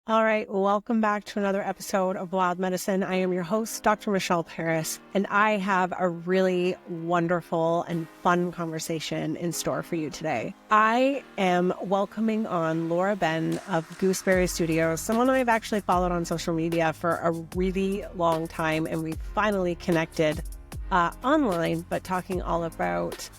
All right, welcome back to another episode of Wild Medicine. I am your host, Dr. Michelle Paris, and I have a really wonderful and fun conversation in store for you today. I am welcoming on Laura Benn of Gooseberry Studios, someone I've actually followed on social media for a really long time, and we finally connected online, but talking all about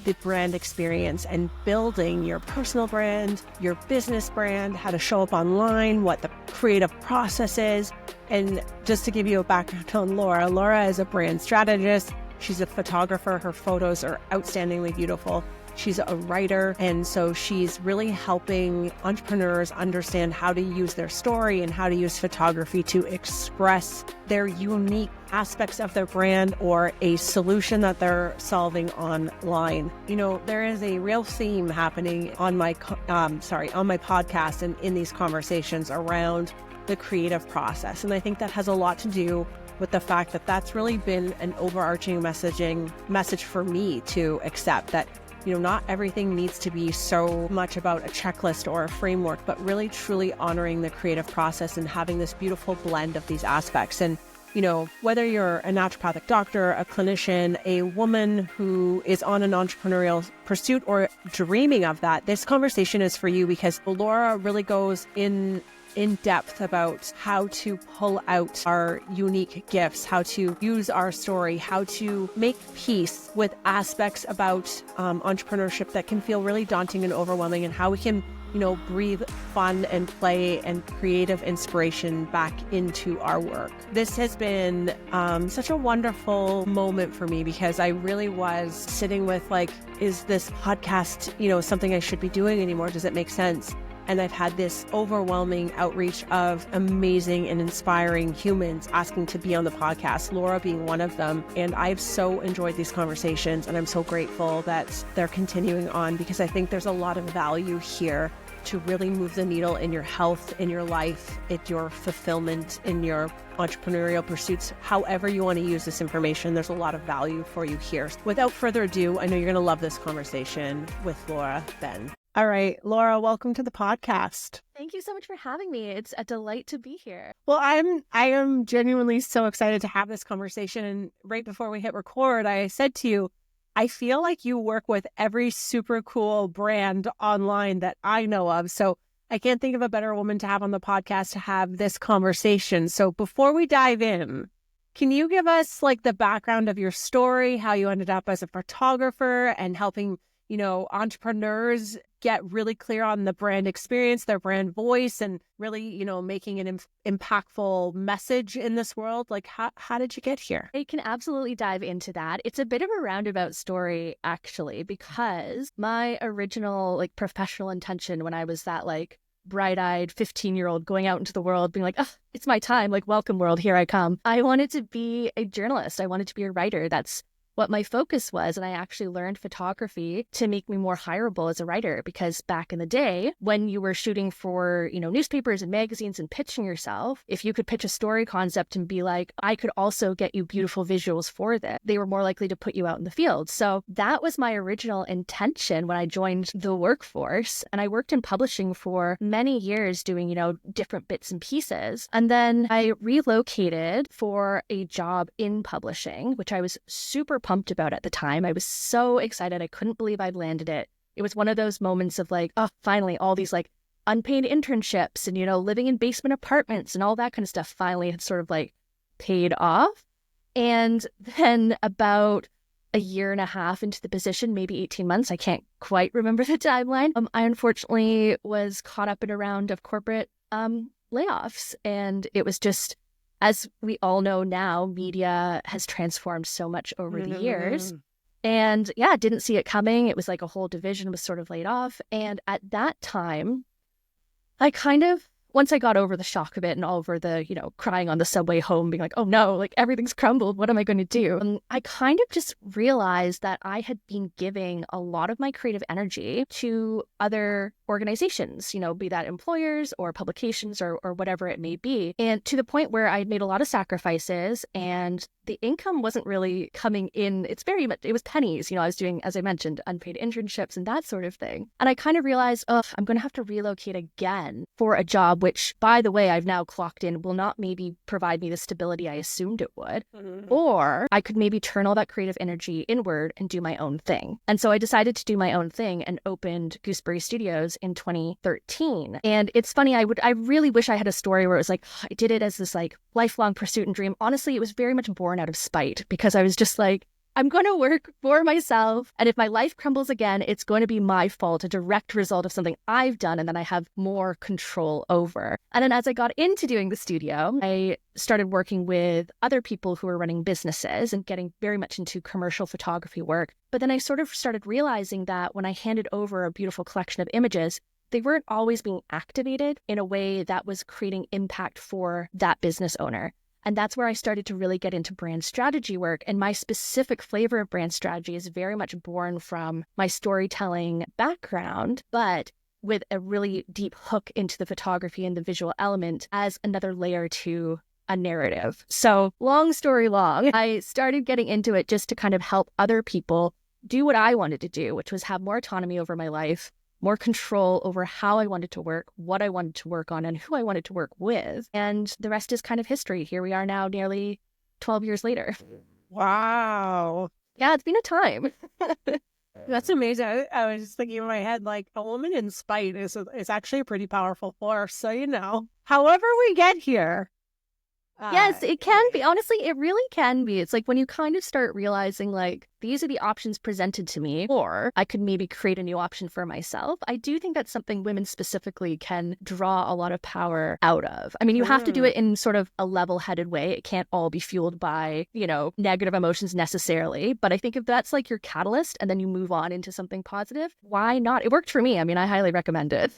the brand experience and building your personal brand, your business brand, how to show up online, what the creative process is. And just to give you a background on Laura is a brand strategist. She's a photographer. Her photos are outstandingly beautiful. She's a writer, and so she's really helping entrepreneurs understand how to use their story and how to use photography to express their unique aspects of their brand or a solution that they're solving online. You know, there is a real theme happening on my podcast and in these conversations around the creative process, and I think that has a lot to do with the fact that that's really been an overarching message for me to accept that, you know, not everything needs to be so much about a checklist or a framework, but really truly honoring the creative process and having this beautiful blend of these aspects. And, you know, whether you're a naturopathic doctor, a clinician, a woman who is on an entrepreneurial pursuit or dreaming of that, this conversation is for you because Laura really goes in depth about how to pull out our unique gifts, how to use our story, how to make peace with aspects about entrepreneurship that can feel really daunting and overwhelming, and how we can, you know, breathe fun and play and creative inspiration back into our work. This has been such a wonderful moment for me because I really was sitting with like, is this podcast, you know, something I should be doing anymore? Does it make sense? And I've had this overwhelming outreach of amazing and inspiring humans asking to be on the podcast, Laura being one of them. And I've so enjoyed these conversations, and I'm so grateful that they're continuing on because I think there's a lot of value here to really move the needle in your health, in your life, in your fulfillment, in your entrepreneurial pursuits. However you want to use this information, there's a lot of value for you here. Without further ado, I know you're going to love this conversation with Laura Benn. All right, Laura, welcome to the podcast. Thank you so much for having me. It's a delight to be here. Well, I am genuinely so excited to have this conversation. And right before we hit record, I said to you, I feel like you work with every super cool brand online that I know of. So I can't think of a better woman to have on the podcast to have this conversation. So before we dive in, can you give us like the background of your story, how you ended up as a photographer and helping, you know, entrepreneurs get really clear on the brand experience, their brand voice, and really, you know, making an impactful message in this world? Like, how did you get here? I can absolutely dive into that. It's a bit of a roundabout story, actually, because my original like professional intention when I was that like bright-eyed 15-year-old going out into the world being like, oh, it's my time, like, welcome world, here I come. I wanted to be a journalist. I wanted to be a writer. That's what my focus was. And I actually learned photography to make me more hireable as a writer, because back in the day when you were shooting for, you know, newspapers and magazines and pitching yourself, if you could pitch a story concept and be like, I could also get you beautiful visuals for this, they were more likely to put you out in the field. So that was my original intention when I joined the workforce. And I worked in publishing for many years doing, you know, different bits and pieces. And then I relocated for a job in publishing, which I was super pumped about at the time. I was so excited. I couldn't believe I'd landed it. It was one of those moments of like, oh, finally, all these like unpaid internships and, you know, living in basement apartments and all that kind of stuff finally had sort of like paid off. And then about a year and a half into the position, maybe 18 months, I can't quite remember the timeline, I unfortunately was caught up in a round of corporate layoffs. And it was just, as we all know now, media has transformed so much over the years. And yeah, didn't see it coming. It was like a whole division was sort of laid off. And at that time, I kind of once I got over the shock of it and all over the, crying on the subway home, being like, oh no, like everything's crumbled. What am I going to do? And I kind of just realized that I had been giving a lot of my creative energy to other organizations, be that employers or publications or whatever it may be. And to the point where I had made a lot of sacrifices and the income wasn't really coming in. It was pennies. I was doing, as I mentioned, unpaid internships and that sort of thing. And I kind of realized, I'm going to have to relocate again for a job, which, by the way, I've now clocked in will not maybe provide me the stability I assumed it would. Mm-hmm. Or I could maybe turn all that creative energy inward and do my own thing. And so I decided to do my own thing and opened Gooseberry Studios in 2013. And it's funny, I really wish I had a story where it was like, I did it as this like lifelong pursuit and dream. Honestly, it was very much born out of spite because I was just like, I'm going to work for myself. And if my life crumbles again, it's going to be my fault, a direct result of something I've done and then I have more control over. And then as I got into doing the studio, I started working with other people who were running businesses and getting very much into commercial photography work. But then I sort of started realizing that when I handed over a beautiful collection of images, they weren't always being activated in a way that was creating impact for that business owner. And that's where I started to really get into brand strategy work. And my specific flavor of brand strategy is very much born from my storytelling background, but with a really deep hook into the photography and the visual element as another layer to a narrative. So long story long, I started getting into it just to kind of help other people do what I wanted to do, which was have more autonomy over my life, more control over how I wanted to work, what I wanted to work on, and who I wanted to work with. And the rest is kind of history. Here we are now, nearly 12 years later. Wow. Yeah, it's been a time. That's amazing. I was just thinking in my head, like, a woman in spite is actually a pretty powerful force. So, however we get here. Yes, it can be. Honestly, it really can be. It's like when you kind of start realizing, like, these are the options presented to me, or I could maybe create a new option for myself. I do think that's something women specifically can draw a lot of power out of. I mean, you have to do it in sort of a level-headed way. It can't all be fueled by, negative emotions necessarily. But I think if that's like your catalyst and then you move on into something positive, why not? It worked for me. I mean, I highly recommend it.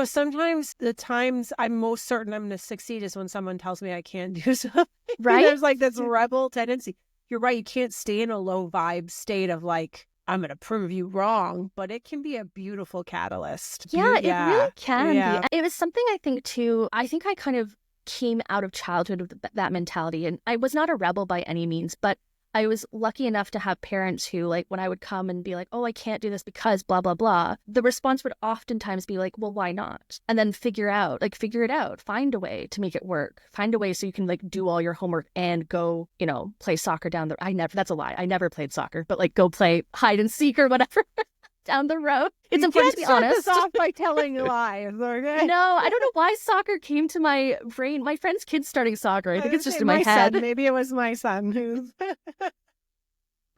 Sometimes the times I'm most certain I'm going to succeed is when someone tells me I can't do something. Right? There's like this rebel tendency. You're right. You can't stay in a low vibe state of like, I'm going to prove you wrong, but it can be a beautiful catalyst. Yeah, it really can be. It was something I think too, I think I kind of came out of childhood with that mentality. And I was not a rebel by any means, but I was lucky enough to have parents who, like, when I would come and be like, oh, I can't do this because blah, blah, blah, the response would oftentimes be like, well, why not? And then figure it out, find a way to make it work, find a way so you can, like, do all your homework and go, play soccer that's a lie. I never played soccer, but like go play hide and seek or whatever. Down the road. It's important to be honest. This off by telling lies, okay? No, I don't know why soccer came to my brain. My friend's kid's starting soccer. I think it's just in my head. Son. Maybe it was my son who's...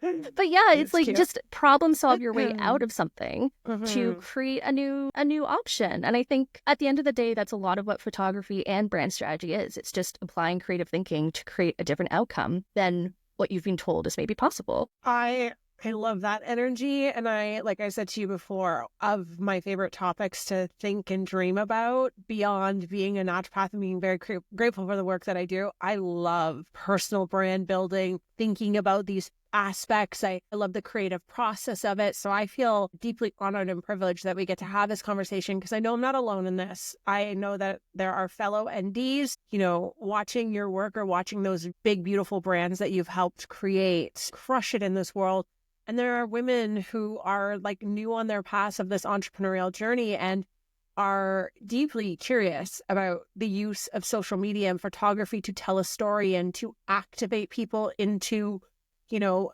But yeah, it's like cute. Just problem solve your way out of something to create a new option. And I think at the end of the day, that's a lot of what photography and brand strategy is. It's just applying creative thinking to create a different outcome than what you've been told is maybe possible. I love that energy. And like I said to you before, of my favorite topics to think and dream about beyond being a naturopath and being very grateful for the work that I do, I love personal brand building, thinking about these aspects. I love the creative process of it. So I feel deeply honored and privileged that we get to have this conversation because I know I'm not alone in this. I know that there are fellow NDs, watching your work or watching those big, beautiful brands that you've helped create, crush it in this world. And there are women who are like new on their path of this entrepreneurial journey and are deeply curious about the use of social media and photography to tell a story and to activate people into,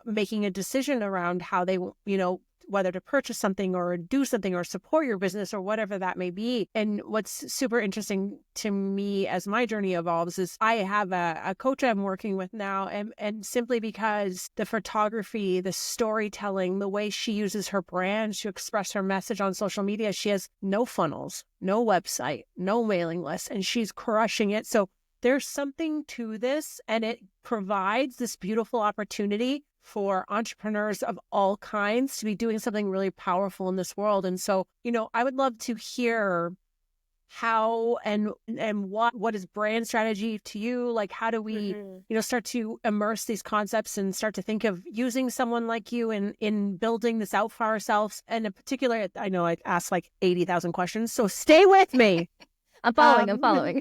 making a decision around how they, whether to purchase something or do something or support your business or whatever that may be. And what's super interesting to me as my journey evolves is I have a coach I'm working with now, and simply because the photography, the storytelling, the way she uses her brand to express her message on social media, she has no funnels, no website, no mailing list, and she's crushing it. So there's something to this, and it provides this beautiful opportunity for entrepreneurs of all kinds to be doing something really powerful in this world. And so, I would love to hear how and what is brand strategy to you? Like, how do we, start to immerse these concepts and start to think of using someone like you in building this out for ourselves? And in particular, I know I asked like 80,000 questions, so stay with me. I'm following.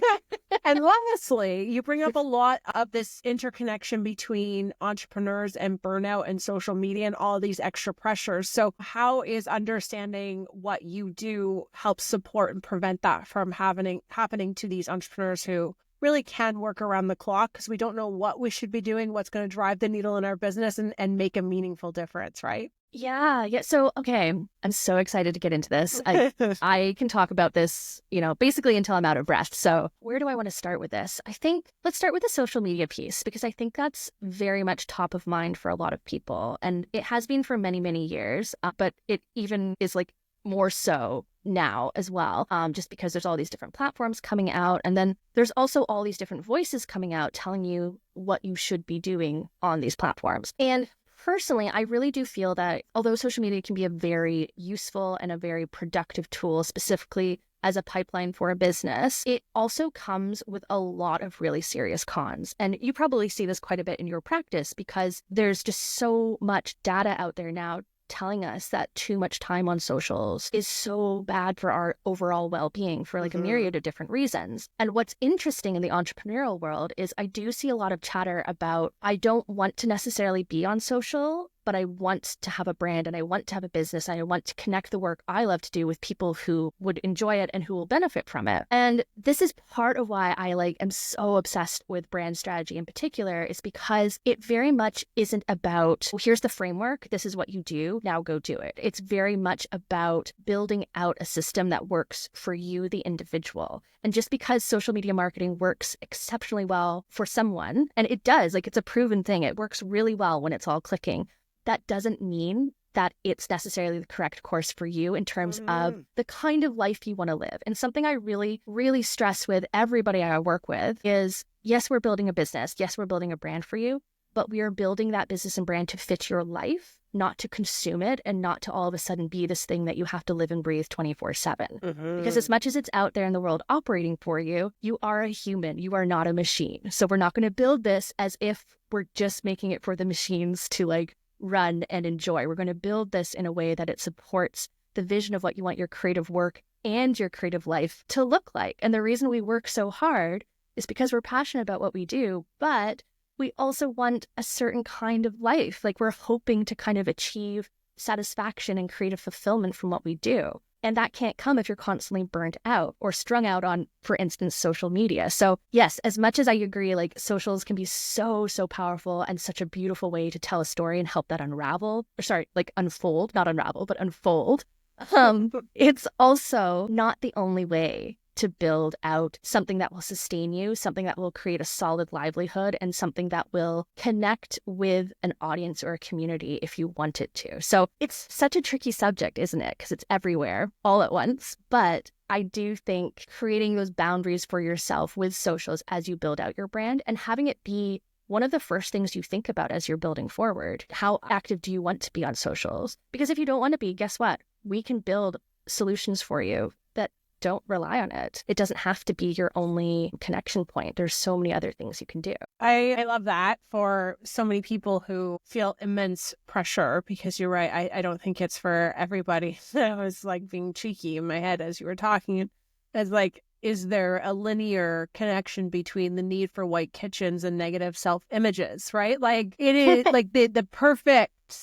And lastly, you bring up a lot of this interconnection between entrepreneurs and burnout and social media and all these extra pressures. So how is understanding what you do help support and prevent that from happening to these entrepreneurs who really can work around the clock, because we don't know what we should be doing, what's going to drive the needle in our business and make a meaningful difference, right? Yeah. So, okay, I'm so excited to get into this. I can talk about this, basically until I'm out of breath. So where do I want to start with this? I think let's start with the social media piece, because I think that's very much top of mind for a lot of people. And it has been for many, many years, but it even is like more so now as well, just because there's all these different platforms coming out. And then there's also all these different voices coming out telling you what you should be doing on these platforms. And personally, I really do feel that although social media can be a very useful and a very productive tool, specifically as a pipeline for a business, it also comes with a lot of really serious cons. And you probably see this quite a bit in your practice, because there's just so much data out there now telling us that too much time on socials is so bad for our overall well-being for like a myriad of different reasons. And what's interesting in the entrepreneurial world is I do see a lot of chatter about, I don't want to necessarily be on social, but I want to have a brand and I want to have a business and I want to connect the work I love to do with people who would enjoy it and who will benefit from it. And this is part of why I am so obsessed with brand strategy in particular, is because it very much isn't about, well, here's the framework, this is what you do, now go do it. It's very much about building out a system that works for you, the individual. And just because social media marketing works exceptionally well for someone, and it does, it's a proven thing, it works really well when it's all clicking, that doesn't mean that it's necessarily the correct course for you in terms of the kind of life you want to live. And something I really, really stress with everybody I work with is, yes, we're building a business. Yes, we're building a brand for you, but we are building that business and brand to fit your life, not to consume it and not to all of a sudden be this thing that you have to live and breathe 24/7. Because as much as it's out there in the world operating for you, you are a human. You are not a machine. So we're not going to build this as if we're just making it for the machines to run and enjoy. We're going to build this in a way that it supports the vision of what you want your creative work and your creative life to look like. And the reason we work so hard is because we're passionate about what we do, but we also want a certain kind of life. We're hoping to kind of achieve satisfaction and creative fulfillment from what we do. And that can't come if you're constantly burnt out or strung out on, for instance, social media. So yes, as much as I agree, socials can be so, so powerful and such a beautiful way to tell a story and help that unfold, not unravel, but unfold. It's also not the only way to build out something that will sustain you, something that will create a solid livelihood, and something that will connect with an audience or a community if you want it to. So it's such a tricky subject, isn't it? Because it's everywhere all at once. But I do think creating those boundaries for yourself with socials as you build out your brand and having it be one of the first things you think about as you're building forward. How active do you want to be on socials? Because if you don't want to be, guess what? We can build solutions for you that don't rely on it. It doesn't have to be your only connection point. There's so many other things you can do. I love that for so many people who feel immense pressure, because you're right. I don't think it's for everybody. I was being cheeky in my head as you were talking. As is there a linear connection between the need for white kitchens and negative self-images, right? It is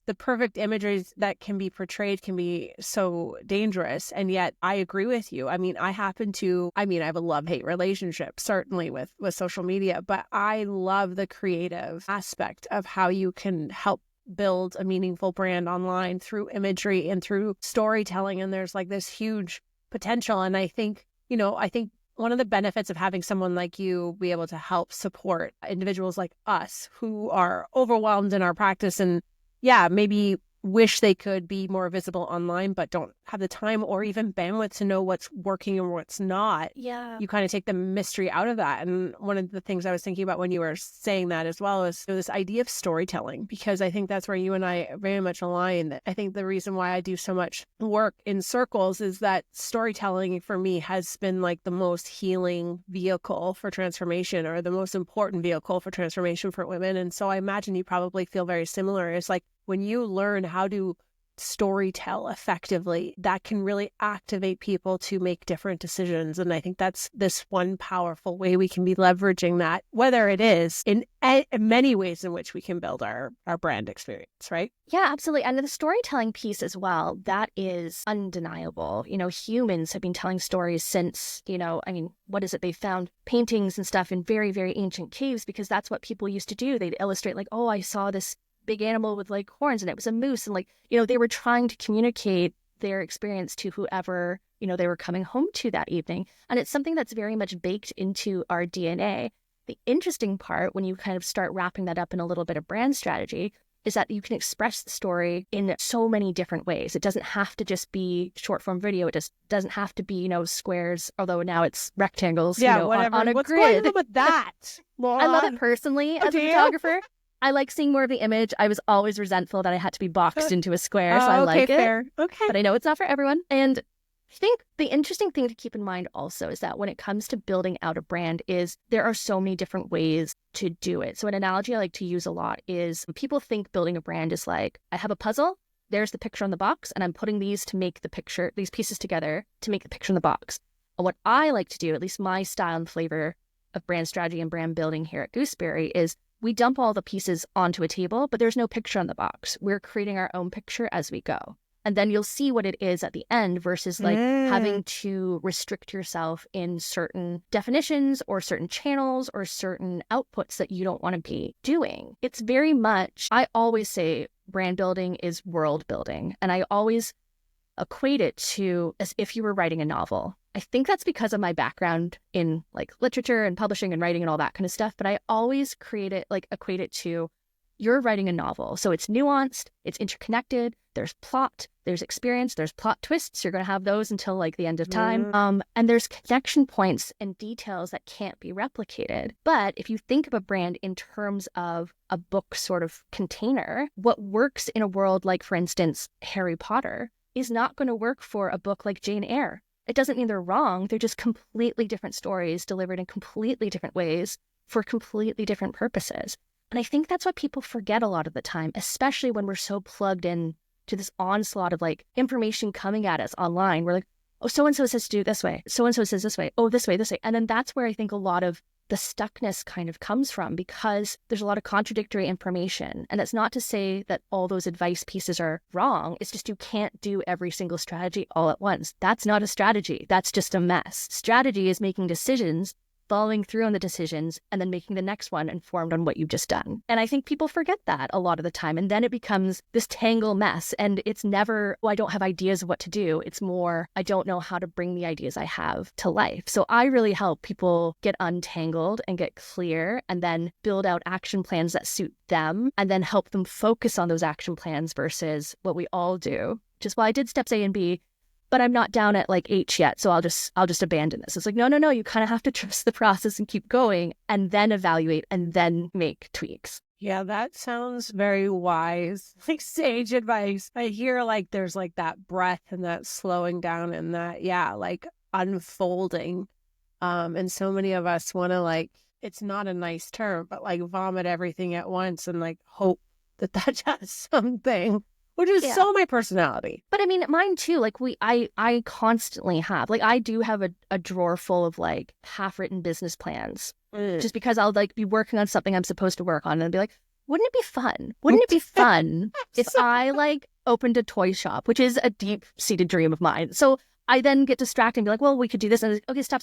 the perfect images that can be portrayed can be so dangerous. And yet I agree with you. I have a love-hate relationship, certainly with social media, but I love the creative aspect of how you can help build a meaningful brand online through imagery and through storytelling. And there's this huge potential. And I think one of the benefits of having someone like you be able to help support individuals like us who are overwhelmed in our practice and maybe wish they could be more visible online, but don't have the time or even bandwidth to know what's working and what's not. Yeah. You kind of take the mystery out of that. And one of the things I was thinking about when you were saying that as well is this idea of storytelling, because I think that's where you and I very much align. I think the reason why I do so much work in circles is that storytelling for me has been like the most healing vehicle for transformation, or the most important vehicle for transformation for women. And so I imagine you probably feel very similar. It's like when you learn how to storytell effectively, that can really activate people to make different decisions. And I think that's this one powerful way we can be leveraging that, whether it is in many ways in which we can build our brand experience, right? Yeah, absolutely. And the storytelling piece as well, that is undeniable. Humans have been telling stories since, what is it? They found paintings and stuff in very, very ancient caves, because that's what people used to do. They'd illustrate like, oh, I saw this big animal with like horns and it was a moose. And they were trying to communicate their experience to whoever, they were coming home to that evening. And it's something that's very much baked into our DNA. The interesting part, when you kind of start wrapping that up in a little bit of brand strategy, is that you can express the story in so many different ways. It doesn't have to just be short form video. It just doesn't have to be, squares, although now it's rectangles, whatever. on a What's grid. going on with that, Laura? I love it personally as a photographer. I like seeing more of the image. I was always resentful that I had to be boxed into a square, so I like it. Fair. Okay. But I know it's not for everyone. And I think the interesting thing to keep in mind also is that when it comes to building out a brand is there are so many different ways to do it. So an analogy I like to use a lot is people think building a brand is like, I have a puzzle, there's the picture on the box, and I'm putting these pieces together to make the picture in the box. And what I like to do, at least my style and flavor of brand strategy and brand building here at Gooseberry, is we dump all the pieces onto a table, but there's no picture on the box. We're creating our own picture as we go. And then you'll see what it is at the end versus having to restrict yourself in certain definitions or certain channels or certain outputs that you don't want to be doing. It's very much, I always say brand building is world building. And I always equate it to as if you were writing a novel. I think that's because of my background in like literature and publishing and writing and all that kind of stuff. But I always equate it to you're writing a novel. So it's nuanced, it's interconnected, there's plot, there's experience, there's plot twists. You're going to have those until like the end of time. And there's connection points and details that can't be replicated. But if you think of a brand in terms of a book sort of container, what works in a world like, for instance, Harry Potter is not going to work for a book like Jane Eyre. It doesn't mean they're wrong. They're just completely different stories delivered in completely different ways for completely different purposes. And I think that's what people forget a lot of the time, especially when we're so plugged in to this onslaught of like information coming at us online. We're like, oh, so-and-so says to do it this way. So-and-so says this way. Oh, this way, this way. And then that's where I think a lot of the stuckness kind of comes from, because there's a lot of contradictory information. And that's not to say that all those advice pieces are wrong. It's just you can't do every single strategy all at once. That's not a strategy. That's just a mess. Strategy is making decisions, following through on the decisions, and then making the next one informed on what you've just done. And I think people forget that a lot of the time. And then it becomes this tangle mess. And it's never, oh, I don't have ideas of what to do. It's more, I don't know how to bring the ideas I have to life. So I really help people get untangled and get clear, and then build out action plans that suit them, and then help them focus on those action plans versus what we all do, which is why I did steps A and B, but I'm not down at like H yet, so I'll just abandon this. It's like, no, you kind of have to trust the process and keep going, and then evaluate, and then make tweaks. Yeah, that sounds very wise, like sage advice. I hear like there's like that breath and that slowing down and that, like unfolding. And so many of us want to like, it's not a nice term, but like vomit everything at once and like hope that does something. Which is so my personality. But I mean, mine too. Like I constantly have, like I do have a drawer full of like half-written business plans. Just because I'll like be working on something I'm supposed to work on and be like, wouldn't it be fun? Wouldn't it be fun if I like opened a toy shop, which is a deep-seated dream of mine. So I then get distracted and be like, well, we could do this. And okay, stop.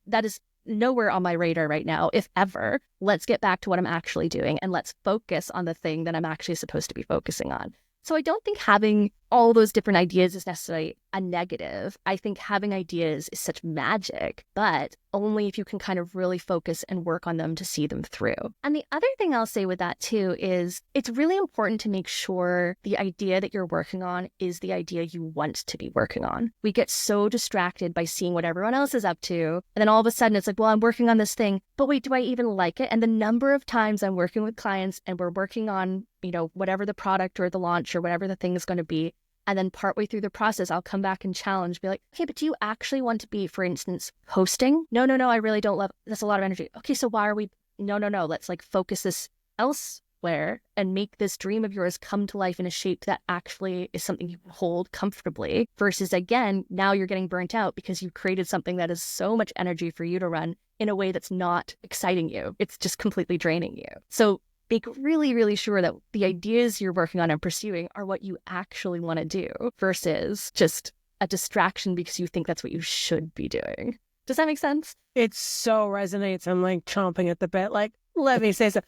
That is nowhere on my radar right now, if ever. Let's get back to what I'm actually doing, and let's focus on the thing that I'm actually supposed to be focusing on. So I don't think having all those different ideas is necessarily a negative. I think having ideas is such magic, but only if you can kind of really focus and work on them to see them through. And the other thing I'll say with that too is it's really important to make sure the idea that you're working on is the idea you want to be working on. We get so distracted by seeing what everyone else is up to. And then all of a sudden it's like, well, I'm working on this thing, but wait, do I even like it? And the number of times I'm working with clients and we're working on, whatever the product or the launch or whatever the thing is going to be. And then partway through the process, I'll come back and challenge, be like, okay, but do you actually want to be, for instance, hosting? No, I really don't love, that's a lot of energy. Okay, so why are we, no, let's like focus this elsewhere and make this dream of yours come to life in a shape that actually is something you can hold comfortably versus again, now you're getting burnt out because you created something that is so much energy for you to run in a way that's not exciting you. It's just completely draining you. So make really, really sure that the ideas you're working on and pursuing are what you actually want to do versus just a distraction because you think that's what you should be doing. Does that make sense? It so resonates. I'm like chomping at the bit. Like, let me say so.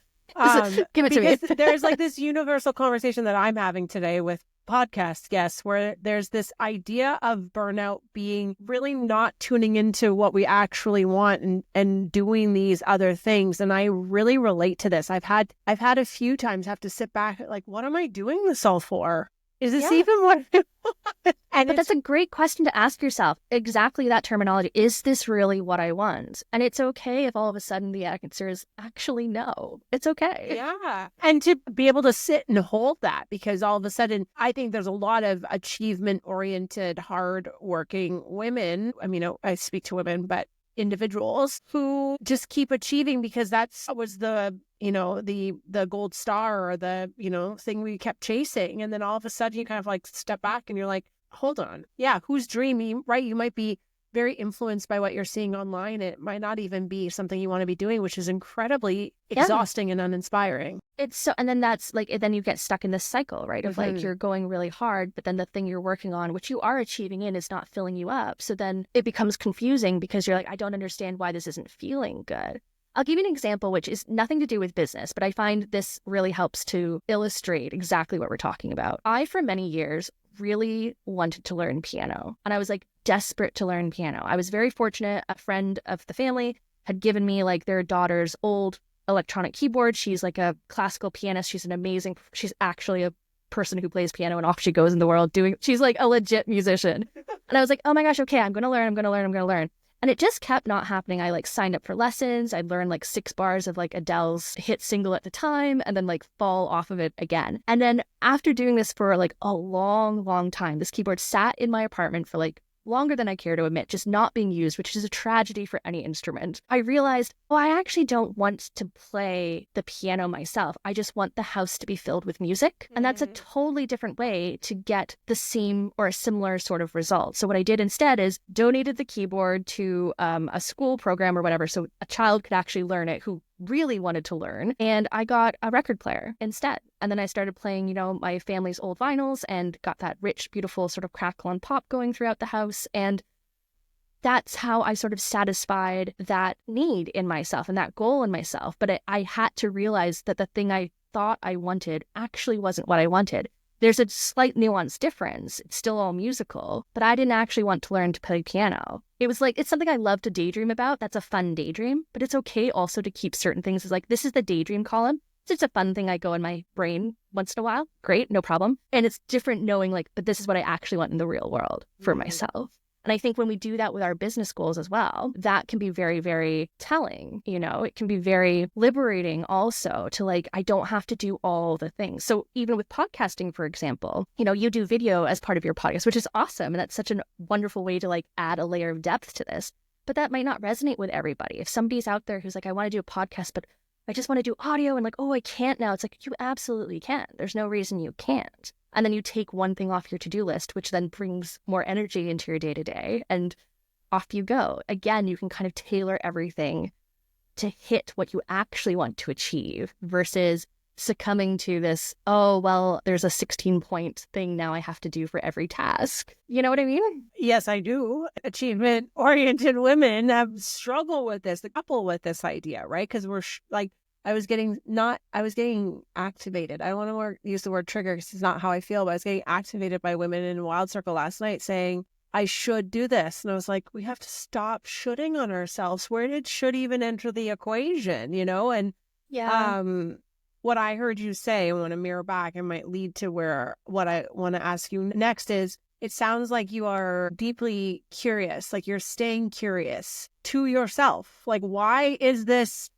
Give it to me. There's like this universal conversation that I'm having today with podcast guests where there's this idea of burnout being really not tuning into what we actually want and doing these other things. And I really relate to this. I've had a few times have to sit back like, what am I doing this all for? Is this even what I want? But that's a great question to ask yourself. Exactly that terminology. Is this really what I want? And it's okay if all of a sudden the answer is actually no. It's okay. Yeah. And to be able to sit and hold that because all of a sudden, I think there's a lot of achievement-oriented, hard-working women. I mean, I speak to women, but individuals who just keep achieving because that's was the gold star or the thing we kept chasing, and then all of a sudden you kind of like step back and you're like, hold on, yeah, who's dreaming, right? You might be very influenced by what you're seeing online. It might not even be something you want to be doing, which is incredibly exhausting and uninspiring. It's so, and then that's like, then you get stuck in this cycle, right? Of like, you're going really hard, but then the thing you're working on, which you are achieving in, is not filling you up. So then it becomes confusing because you're like, I don't understand why this isn't feeling good. I'll give you an example, which is nothing to do with business, but I find this really helps to illustrate exactly what we're talking about. I, for many years, really wanted to learn piano. And I was like desperate to learn piano. I was very fortunate. A friend of the family had given me like their daughter's old electronic keyboard. She's like a classical pianist. She's actually a person who plays piano and off she goes in the world she's like a legit musician. And I was like, oh my gosh, okay, I'm going to learn. And it just kept not happening. I like signed up for lessons. I'd learn like 6 bars of like Adele's hit single at the time and then like fall off of it again. And then after doing this for like a long, long time, this keyboard sat in my apartment for like longer than I care to admit, just not being used, which is a tragedy for any instrument. I realized, I actually don't want to play the piano myself. I just want the house to be filled with music. And that's a totally different way to get the same or a similar sort of result. So what I did instead is donated the keyboard to a school program or whatever, so a child could actually learn it who really wanted to learn. And I got a record player instead. And then I started playing, my family's old vinyls and got that rich, beautiful sort of crackle and pop going throughout the house. And that's how I sort of satisfied that need in myself and that goal in myself. But I had to realize that the thing I thought I wanted actually wasn't what I wanted. There's a slight nuance difference. It's still all musical, but I didn't actually want to learn to play piano. It was like, it's something I love to daydream about. That's a fun daydream, but it's okay also to keep certain things as like, this is the daydream column. It's just a fun thing I go in my brain once in a while. Great, no problem. And it's different knowing like, but this is what I actually want in the real world for myself. And I think when we do that with our business goals as well, that can be very, very telling. It can be very liberating also to like, I don't have to do all the things. So even with podcasting, for example, you do video as part of your podcast, which is awesome. And that's such a wonderful way to like add a layer of depth to this. But that might not resonate with everybody. If somebody's out there who's like, I want to do a podcast, but I just want to do audio and like, oh, I can't now. It's like, you absolutely can. There's no reason you can't. And then you take one thing off your to-do list, which then brings more energy into your day-to-day, and off you go. Again, you can kind of tailor everything to hit what you actually want to achieve versus succumbing to this, there's a 16-point thing now I have to do for every task. You know what I mean? Yes, I do. Achievement-oriented women have struggled with this, the couple with this idea, right? Because we're like, I was getting activated. I don't want to use the word trigger because it's not how I feel, but I was getting activated by women in Wild Circle last night saying, I should do this. And I was like, we have to stop shoulding on ourselves. Where did should even enter the equation, And what I heard you say, I want to mirror back and might lead to what I want to ask you next is, it sounds like you are deeply curious, like you're staying curious to yourself. Like, why is this?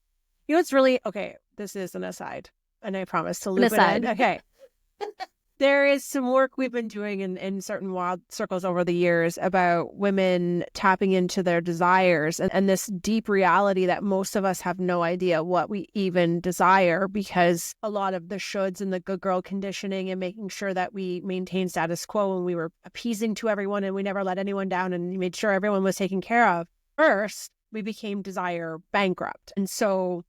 It's really, okay, this is an aside, and I promise to loop it in. Okay. There is some work we've been doing in certain Wild Circles over the years about women tapping into their desires and this deep reality that most of us have no idea what we even desire, because a lot of the shoulds and the good girl conditioning and making sure that we maintain status quo and we were appeasing to everyone and we never let anyone down and made sure everyone was taken care of. First, we became desire bankrupt. And so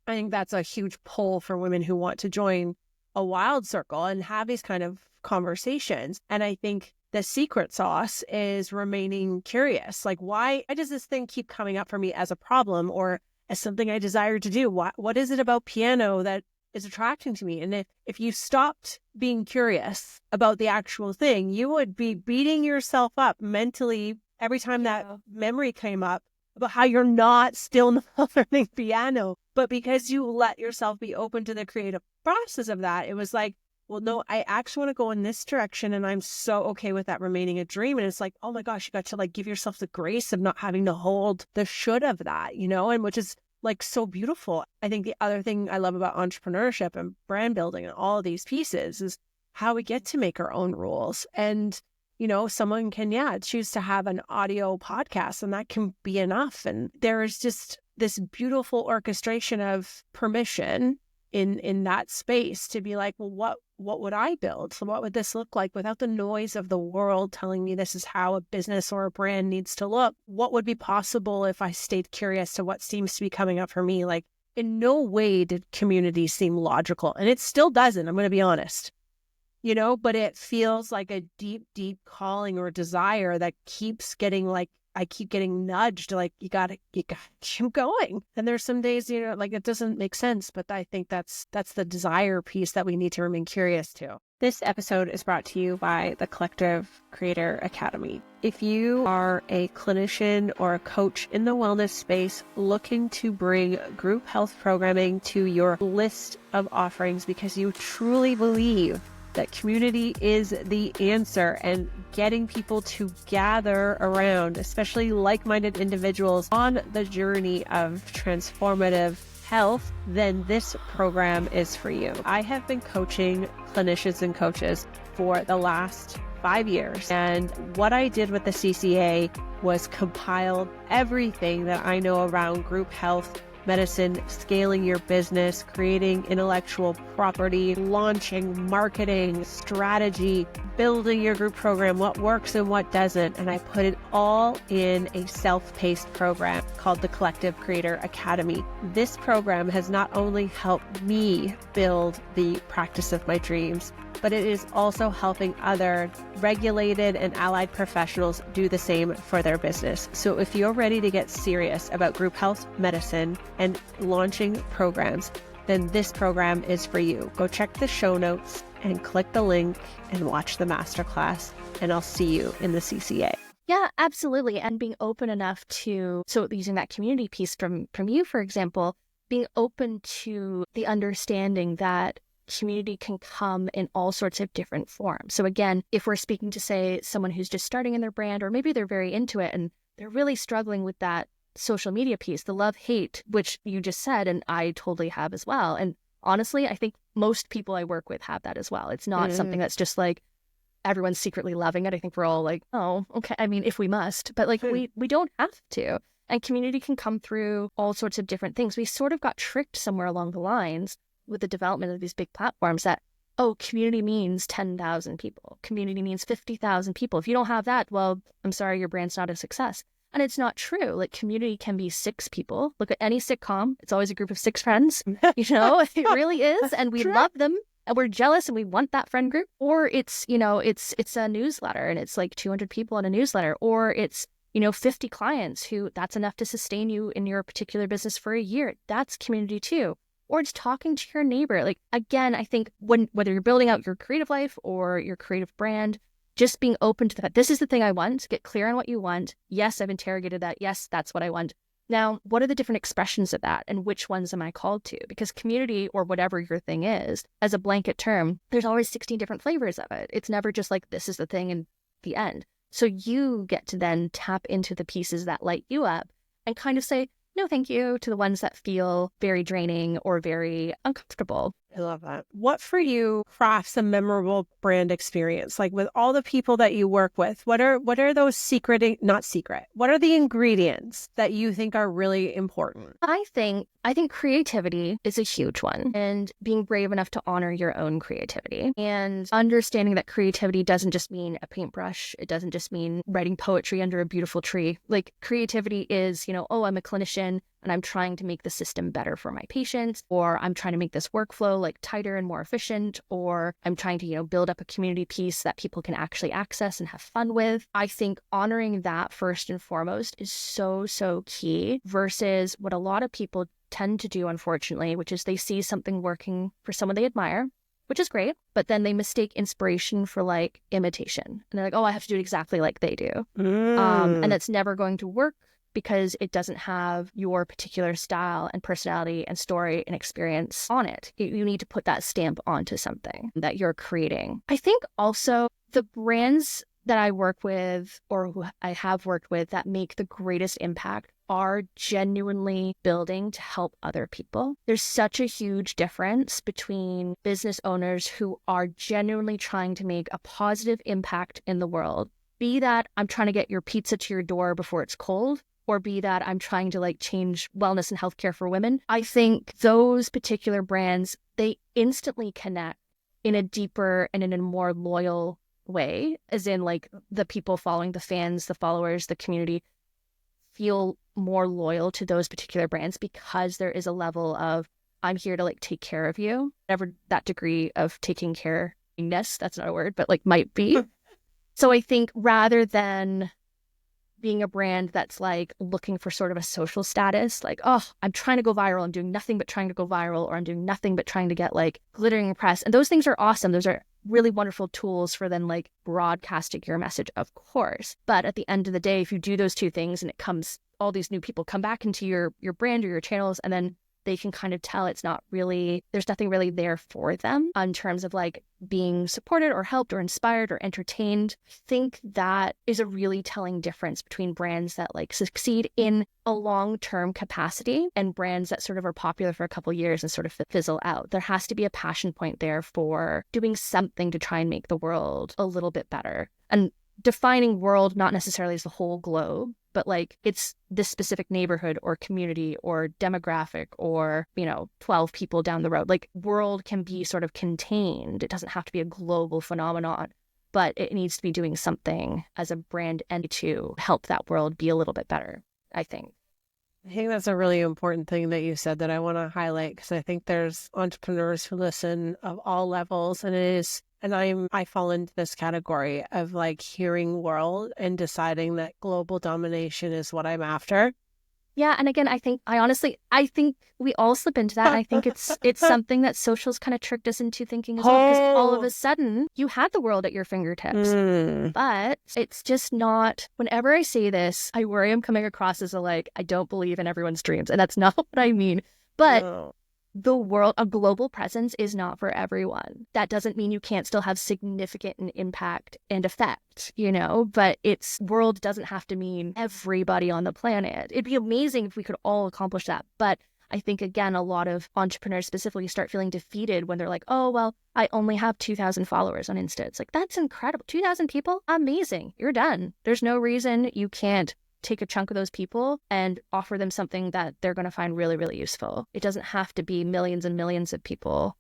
I think that's a huge pull for women who want to join a Wild Circle and have these kind of conversations. And I think the secret sauce is remaining curious. Like, why does this thing keep coming up for me as a problem or as something I desire to do? What is it about piano that is attracting to me? And if you stopped being curious about the actual thing, you would be beating yourself up mentally every time that memory came up about how you're not learning piano. But because you let yourself be open to the creative process of that, it was like, well, no, I actually want to go in this direction. And I'm so okay with that remaining a dream. And it's like, oh my gosh, you got to like give yourself the grace of not having to hold the should of that, and which is like so beautiful. I think the other thing I love about entrepreneurship and brand building and all of these pieces is how we get to make our own rules. And someone can, choose to have an audio podcast, and that can be enough. And there is just this beautiful orchestration of permission in that space to be like, well, what would I build? So what would this look like without the noise of the world telling me this is how a business or a brand needs to look? What would be possible if I stayed curious to what seems to be coming up for me? Like, in no way did community seem logical, and it still doesn't, I'm going to be honest. But it feels like a deep, deep calling or desire that keeps getting like, I keep getting nudged, like, you gotta keep going. And there's some days, like it doesn't make sense, but I think that's the desire piece that we need to remain curious to. This episode is brought to you by the Collective Creator Academy. If you are a clinician or a coach in the wellness space looking to bring group health programming to your list of offerings because you truly believe that community is the answer, and getting people to gather around, especially like-minded individuals on the journey of transformative health, then this program is for you. I have been coaching clinicians and coaches for the last 5 years. And what I did with the CCA was compiled everything that I know around group health medicine, scaling your business, creating intellectual property, launching, marketing, strategy, building your group program, what works and what doesn't. And I put it all in a self-paced program called the Collective Creator Academy. This program has not only helped me build the practice of my dreams, but it is also helping other regulated and allied professionals do the same for their business. So if you're ready to get serious about group health medicine and launching programs, then this program is for you. Go check the show notes and click the link and watch the masterclass, and I'll see you in the CCA. Yeah, absolutely. And being open enough to, so using that community piece from you, for example, being open to the understanding that community can come in all sorts of different forms. So again, if we're speaking to, say, someone who's just starting in their brand, or maybe they're very into it and they're really struggling with that social media piece, the love-hate, which you just said, and I totally have as well. And honestly, I think most people I work with have that as well. It's not something that's just like everyone's secretly loving it. I think we're all like, oh, okay. I mean, if we must, but like we don't have to. And community can come through all sorts of different things. We sort of got tricked somewhere along the lines with the development of these big platforms that, oh, community means 10,000 people. Community means 50,000 people. If you don't have that, well, I'm sorry, your brand's not a success. And it's not true. Like, community can be 6 people. Look at any sitcom. It's always a group of 6 friends. It really is. And we love them and we're jealous and we want that friend group. Or it's, it's a newsletter and it's like 200 people in a newsletter. Or it's, 50 clients who that's enough to sustain you in your particular business for a year. That's community too. or just talking to your neighbor. Like, again, I think whether you're building out your creative life or your creative brand, just being open to the fact, this is the thing I want, get clear on what you want. Yes, I've interrogated that. Yes, that's what I want. Now, what are the different expressions of that and which ones am I called to? Because community, or whatever your thing is, as a blanket term, there's always 16 different flavors of it. It's never just like, this is the thing and the end. So you get to then tap into the pieces that light you up and kind of say, no, thank you, to the ones that feel very draining or very uncomfortable. I love that. What for you crafts a memorable brand experience? Like with all the people that you work with, what are those not secret, what are the ingredients that you think are really important? I think creativity is a huge one, and being brave enough to honor your own creativity and understanding that creativity doesn't just mean a paintbrush. It doesn't just mean writing poetry under a beautiful tree. Like creativity is, oh, I'm a clinician and I'm trying to make the system better for my patients, or I'm trying to make this workflow like tighter and more efficient, or I'm trying to, build up a community piece that people can actually access and have fun with. I think honoring that first and foremost is so, so key versus what a lot of people tend to do, unfortunately, which is they see something working for someone they admire, which is great, but then they mistake inspiration for like imitation. And they're like, oh, I have to do it exactly like they do. And that's never going to work because it doesn't have your particular style and personality and story and experience on it. You need to put that stamp onto something that you're creating. I think also the brands that I work with or who I have worked with that make the greatest impact are genuinely building to help other people. There's such a huge difference between business owners who are genuinely trying to make a positive impact in the world, be that I'm trying to get your pizza to your door before it's cold, or be that I'm trying to like change wellness and healthcare for women. I think those particular brands, they instantly connect in a deeper and in a more loyal way, as in like the people following, the fans, the followers, the community feel more loyal to those particular brands because there is a level of, I'm here to like take care of you, whatever that degree of taking care-ness, that's not a word, but like might be. So I think rather than being a brand that's like looking for sort of a social status, like, oh, I'm trying to go viral, I'm doing nothing but trying to go viral, or I'm doing nothing but trying to get like glittering press. And those things are awesome. Those are really wonderful tools for then like broadcasting your message, of course. But at the end of the day, if you do those two things and it comes, all these new people come back into your brand or your channels, and then they can kind of tell it's not really, there's nothing really there for them in terms of like being supported or helped or inspired or entertained. I think that is a really telling difference between brands that like succeed in a long-term capacity and brands that sort of are popular for a couple of years and sort of fizzle out. There has to be a passion point there for doing something to try and make the world a little bit better. And defining world not necessarily as the whole globe, but like it's this specific neighborhood or community or demographic or, 12 people down the road. Like world can be sort of contained. It doesn't have to be a global phenomenon, but it needs to be doing something as a brand entity to help that world be a little bit better, I think. I think that's a really important thing that you said that I want to highlight, because I think there's entrepreneurs who listen of all levels, and I fall into this category of like hearing world and deciding that global domination is what I'm after. Yeah, and again, I think we all slip into that. I think it's something that social's kind of tricked us into thinking as well, because all of a sudden you had the world at your fingertips. But it's just not. Whenever I say this, I worry I'm coming across as I don't believe in everyone's dreams, and that's not what I mean. But no. The world, a global presence is not for everyone. That doesn't mean you can't still have significant impact and effect, but world doesn't have to mean everybody on the planet. It'd be amazing if we could all accomplish that. But I think, again, a lot of entrepreneurs specifically start feeling defeated when they're like, oh, well, I only have 2,000 followers on Insta. It's like, that's incredible. 2,000 people? Amazing. You're done. There's no reason you can't take a chunk of those people and offer them something that they're going to find really, really useful. It doesn't have to be millions and millions of people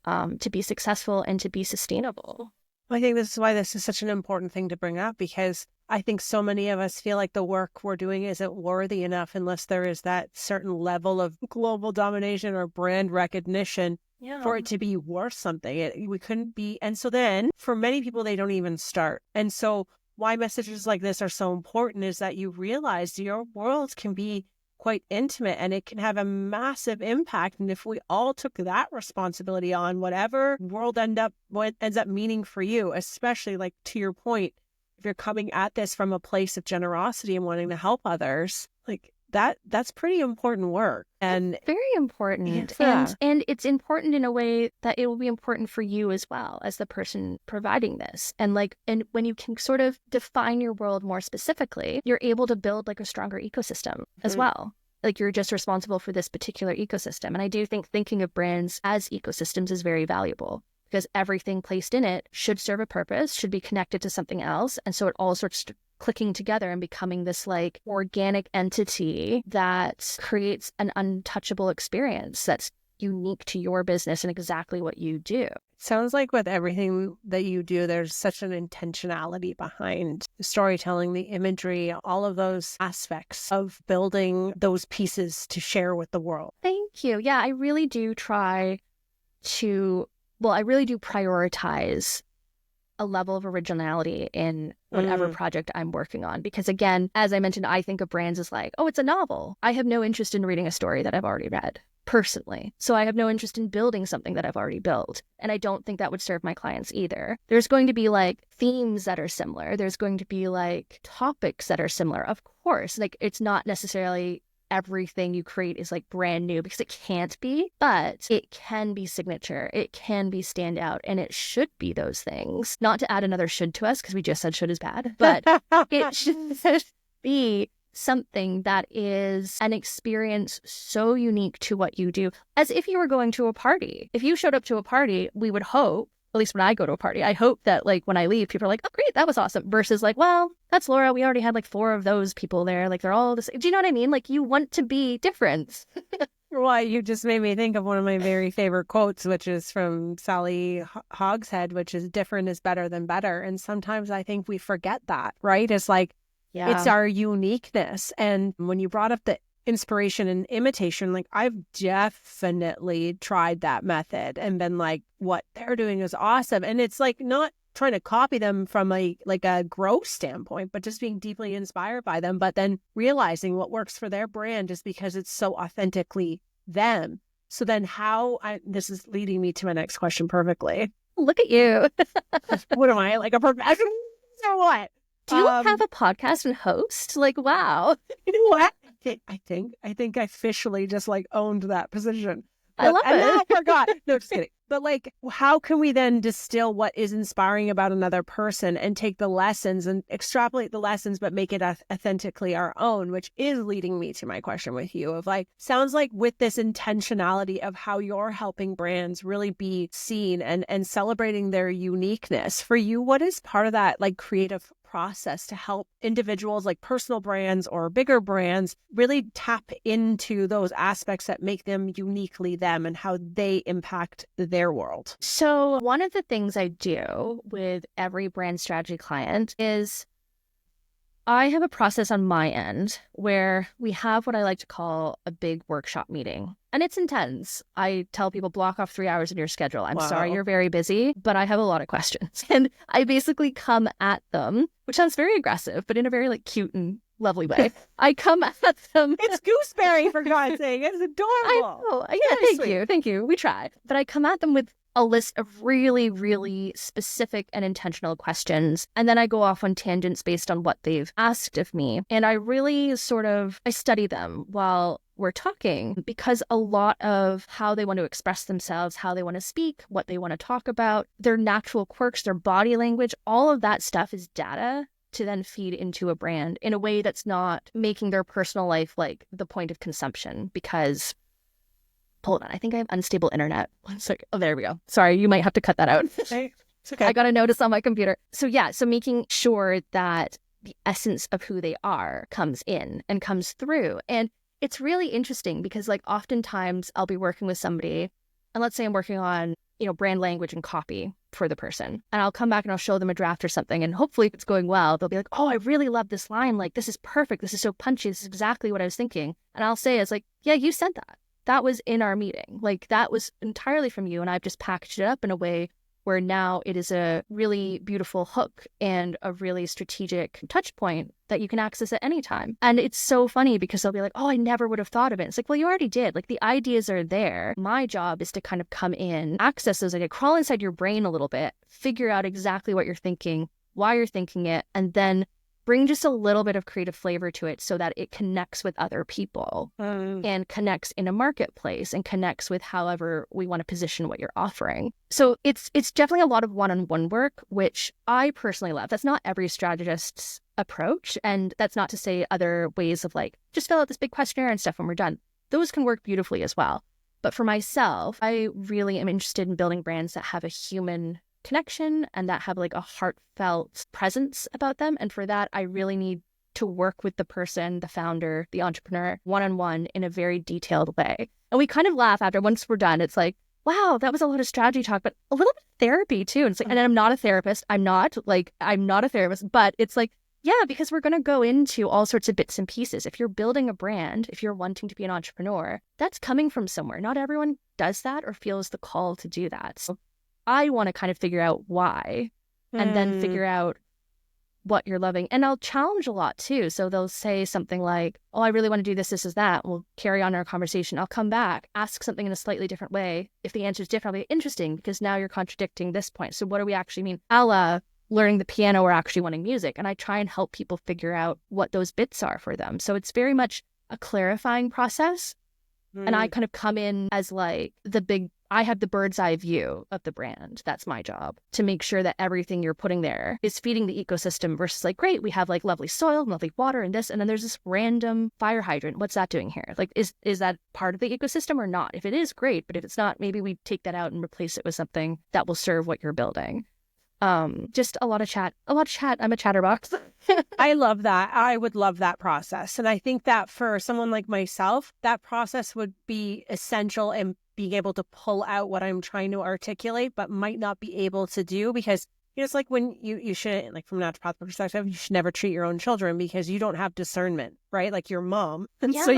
to be successful and to be sustainable. I think this is why this is such an important thing to bring up, because I think so many of us feel like the work we're doing isn't worthy enough unless there is that certain level of global domination or brand recognition for it to be worth something. We couldn't be. And so then for many people, they don't even start. And so why messages like this are so important is that you realize your world can be quite intimate and it can have a massive impact. And if we all took that responsibility on, whatever what ends up meaning for you, especially like to your point, if you're coming at this from a place of generosity and wanting to help others, like that's pretty important work. And very important. Yeah. And it's important in a way that it will be important for you as well as the person providing this. And when you can sort of define your world more specifically, you're able to build like a stronger ecosystem as well. Like you're just responsible for this particular ecosystem. And I do think thinking of brands as ecosystems is very valuable, because everything placed in it should serve a purpose, should be connected to something else. And so it all sorts of clicking together and becoming this like organic entity that creates an untouchable experience that's unique to your business and exactly what you do. Sounds like with everything that you do, there's such an intentionality behind the storytelling, the imagery, all of those aspects of building those pieces to share with the world. Thank you. Yeah, I really do prioritize a level of originality in whatever project I'm working on. Because again, as I mentioned, I think of brands as like, oh, it's a novel. I have no interest in reading a story that I've already read personally. So I have no interest in building something that I've already built. And I don't think that would serve my clients either. There's going to be like themes that are similar. There's going to be like topics that are similar. Of course, like it's not necessarily everything you create is like brand new, because it can't be, but it can be signature. It can be standout, and it should be those things. Not to add another should to us, because we just said should is bad, but it should be something that is an experience so unique to what you do, as if you were going to a party. If you showed up to a party, we would hope, at least when I go to a party, I hope that like when I leave, people are like, oh, great, that was awesome. Versus like, well, that's Laura. We already had like 4 of those people there. Like they're all the same. Do you know what I mean? Like you want to be different. Well, you just made me think of one of my very favorite quotes, which is from Sally Hogshead, which is different is better than better. And sometimes I think we forget that, right? It's like, it's our uniqueness. And when you brought up the inspiration and imitation, like I've definitely tried that method and been like, what they're doing is awesome. And it's like not trying to copy them from a growth standpoint, but just being deeply inspired by them, but then realizing what works for their brand just because it's so authentically them. So then this is leading me to my next question perfectly. Look at you. What am I, like a professional or what? Do you have a podcast and host? Like, wow. You know what? I think I officially just like owned that position. I love it. And I forgot. No, just kidding. But like, how can we then distill what is inspiring about another person and take the lessons and extrapolate the lessons, but make it authentically our own, which is leading me to my question with you of like, sounds like with this intentionality of how you're helping brands really be seen and celebrating their uniqueness. For you, what is part of that like creative process to help individuals like personal brands or bigger brands really tap into those aspects that make them uniquely them and how they impact their world? So one of the things I do with every brand strategy client is I have a process on my end where we have what I like to call a big workshop meeting. And it's intense. I tell people, block off 3 hours in your schedule. I'm sorry you're very busy, but I have a lot of questions. And I basically come at them, which sounds very aggressive, but in a very like cute and lovely way. I come at them. It's Gooseberry, for God's sake. It's adorable. I know. Yeah, thank you. We try. But I come at them with a list of really, really specific and intentional questions. And then I go off on tangents based on what they've asked of me. And I really I study them while we're talking, because a lot of how they want to express themselves, how they want to speak, what they want to talk about, their natural quirks, their body language, all of that stuff is data to then feed into a brand in a way that's not making their personal life like the point of consumption. Because hold on, I think I have unstable internet. 1 second. Oh, there we go. Sorry, you might have to cut that out. Hey, it's okay. I got a notice on my computer. So making sure that the essence of who they are comes in and comes through. And it's really interesting because like oftentimes I'll be working with somebody, and let's say I'm working on, brand language and copy for the person. And I'll come back and I'll show them a draft or something. And hopefully if it's going well, they'll be like, oh, I really love this line. Like, this is perfect. This is so punchy. This is exactly what I was thinking. And I'll say, it's like, yeah, you said that. That was in our meeting. Like, that was entirely from you. And I've just packaged it up in a way where now it is a really beautiful hook and a really strategic touch point that you can access at any time. And it's so funny because they'll be like, oh, I never would have thought of it. It's like, well, you already did. Like, the ideas are there. My job is to kind of come in, access those, like, crawl inside your brain a little bit, figure out exactly what you're thinking, why you're thinking it, and then bring just a little bit of creative flavor to it so that it connects with other people and connects in a marketplace and connects with however we want to position what you're offering. So it's definitely a lot of one-on-one work, which I personally love. That's not every strategist's approach. And that's not to say other ways of like, just fill out this big questionnaire and stuff when we're done. Those can work beautifully as well. But for myself, I really am interested in building brands that have a human connection and that have like a heartfelt presence about them. And for that, I really need to work with the person, the founder, the entrepreneur, one-on-one in a very detailed way. And we kind of laugh after once we're done. It's like, wow, that was a lot of strategy talk, but a little bit of therapy too. And it's like, and I'm not a therapist. I'm not a therapist, but it's like, yeah, because we're going to go into all sorts of bits and pieces. If you're building a brand, if you're wanting to be an entrepreneur, that's coming from somewhere. Not everyone does that or feels the call to do that. So I want to kind of figure out why and then figure out what you're loving. And I'll challenge a lot too. So they'll say something like, oh, I really want to do this, this is that. We'll carry on our conversation. I'll come back, ask something in a slightly different way. If the answer is different, I'll be interesting because now you're contradicting this point. So what do we actually mean? A la learning the piano or actually wanting music. And I try and help people figure out what those bits are for them. So it's very much a clarifying process. And I kind of come in as like I have the bird's eye view of the brand. That's my job, to make sure that everything you're putting there is feeding the ecosystem versus like, great, we have like lovely soil, lovely water and this, and then there's this random fire hydrant. What's that doing here? Like, is that part of the ecosystem or not? If it is, great. But if it's not, maybe we take that out and replace it with something that will serve what you're building. Just a lot of chat. I'm a chatterbox. I love that. I would love that process. And I think that for someone like myself, that process would be essential in being able to pull out what I'm trying to articulate, but might not be able to do because, you know, it's like when you shouldn't, like from an naturopath perspective, you should never treat your own children because you don't have discernment, right? Like your mom. And so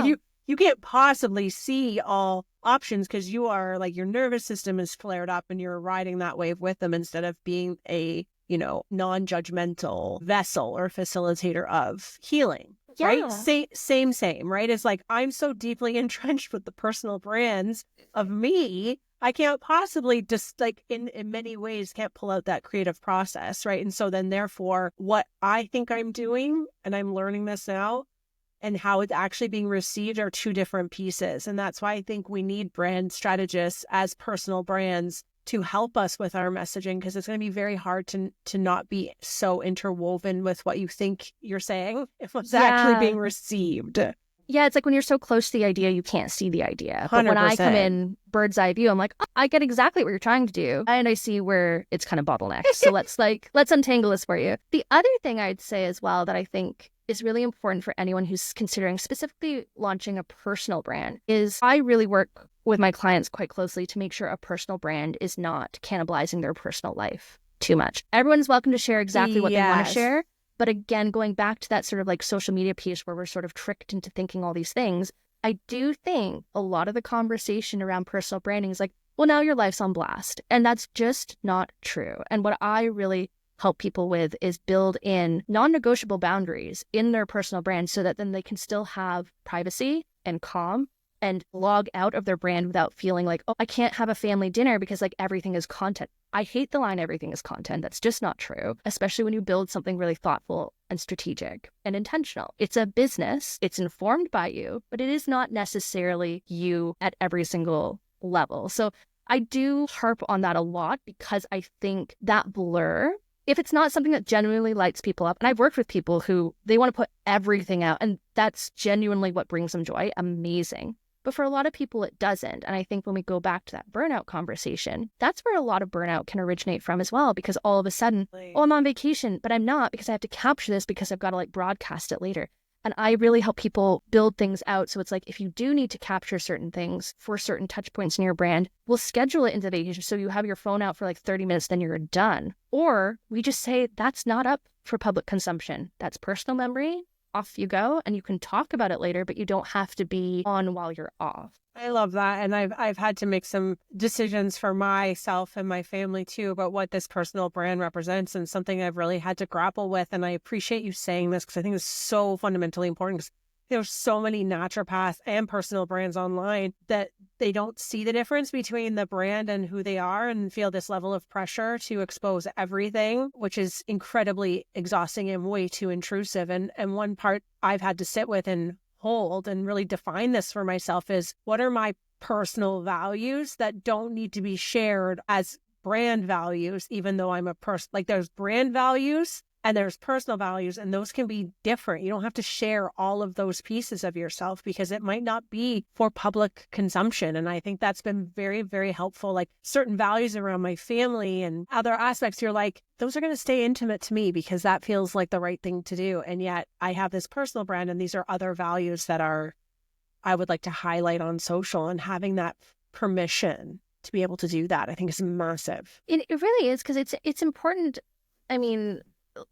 you can't possibly see all options because you are like, your nervous system is flared up and you're riding that wave with them instead of being a, you know, non-judgmental vessel or facilitator of healing. Yeah. Right? Same, right? It's like, I'm so deeply entrenched with the personal brands of me, I can't possibly just like in many ways can't pull out that creative process, right? And so then therefore what I think I'm doing, and I'm learning this now, and how it's actually being received are two different pieces. And that's why I think we need brand strategists as personal brands to help us with our messaging, because it's going to be very hard to not be so interwoven with what you think you're saying if what's actually being received. Yeah, it's like when you're so close to the idea, you can't see the idea. 100%. But when I come in bird's eye view, I'm like, oh, I get exactly what you're trying to do. And I see where it's kind of bottlenecked. So let's untangle this for you. The other thing I'd say as well that I think is really important for anyone who's considering specifically launching a personal brand is I really work with my clients quite closely to make sure a personal brand is not cannibalizing their personal life too much. Everyone's welcome to share exactly what they want to share. But again, going back to that sort of like social media piece where we're sort of tricked into thinking all these things, I do think a lot of the conversation around personal branding is like, well, now your life's on blast. And that's just not true. And what I really help people with is build in non-negotiable boundaries in their personal brand so that then they can still have privacy and calm and log out of their brand without feeling like, oh, I can't have a family dinner because like everything is content. I hate the line everything is content. That's just not true, especially when you build something really thoughtful and strategic and intentional. It's a business. It's informed by you, but it is not necessarily you at every single level. So I do harp on that a lot because I think that blur, if it's not something that genuinely lights people up, and I've worked with people who they want to put everything out and that's genuinely what brings them joy, amazing. But for a lot of people, it doesn't. And I think when we go back to that burnout conversation, that's where a lot of burnout can originate from as well, because all of a sudden, oh, I'm on vacation, but I'm not because I have to capture this because I've got to like broadcast it later. And I really help people build things out. So it's like, if you do need to capture certain things for certain touch points in your brand, we'll schedule it into vacation. So you have your phone out for like 30 minutes, then you're done. Or we just say that's not up for public consumption. That's personal memory. off you go, and you can talk about it later, but you don't have to be on while you're off. I love that. And I've had to make some decisions for myself and my family too about what this personal brand represents, and something I've really had to grapple with. And I appreciate you saying this because I think it's so fundamentally important, because there's so many naturopaths and personal brands online that they don't see the difference between the brand and who they are, and feel this level of pressure to expose everything, which is incredibly exhausting and way too intrusive. And one part I've had to sit with and hold and really define this for myself is, what are my personal values that don't need to be shared as brand values, even though I'm a person. Like, there's brand values and there's personal values, and those can be different. You don't have to share all of those pieces of yourself because it might not be for public consumption. And I think that's been very, very helpful. Like, certain values around my family and other aspects, you're like, those are going to stay intimate to me because that feels like the right thing to do. And yet I have this personal brand, and these are other values that I would like to highlight on social, and having that permission to be able to do that, I think, is massive. It really is, because it's important. I mean,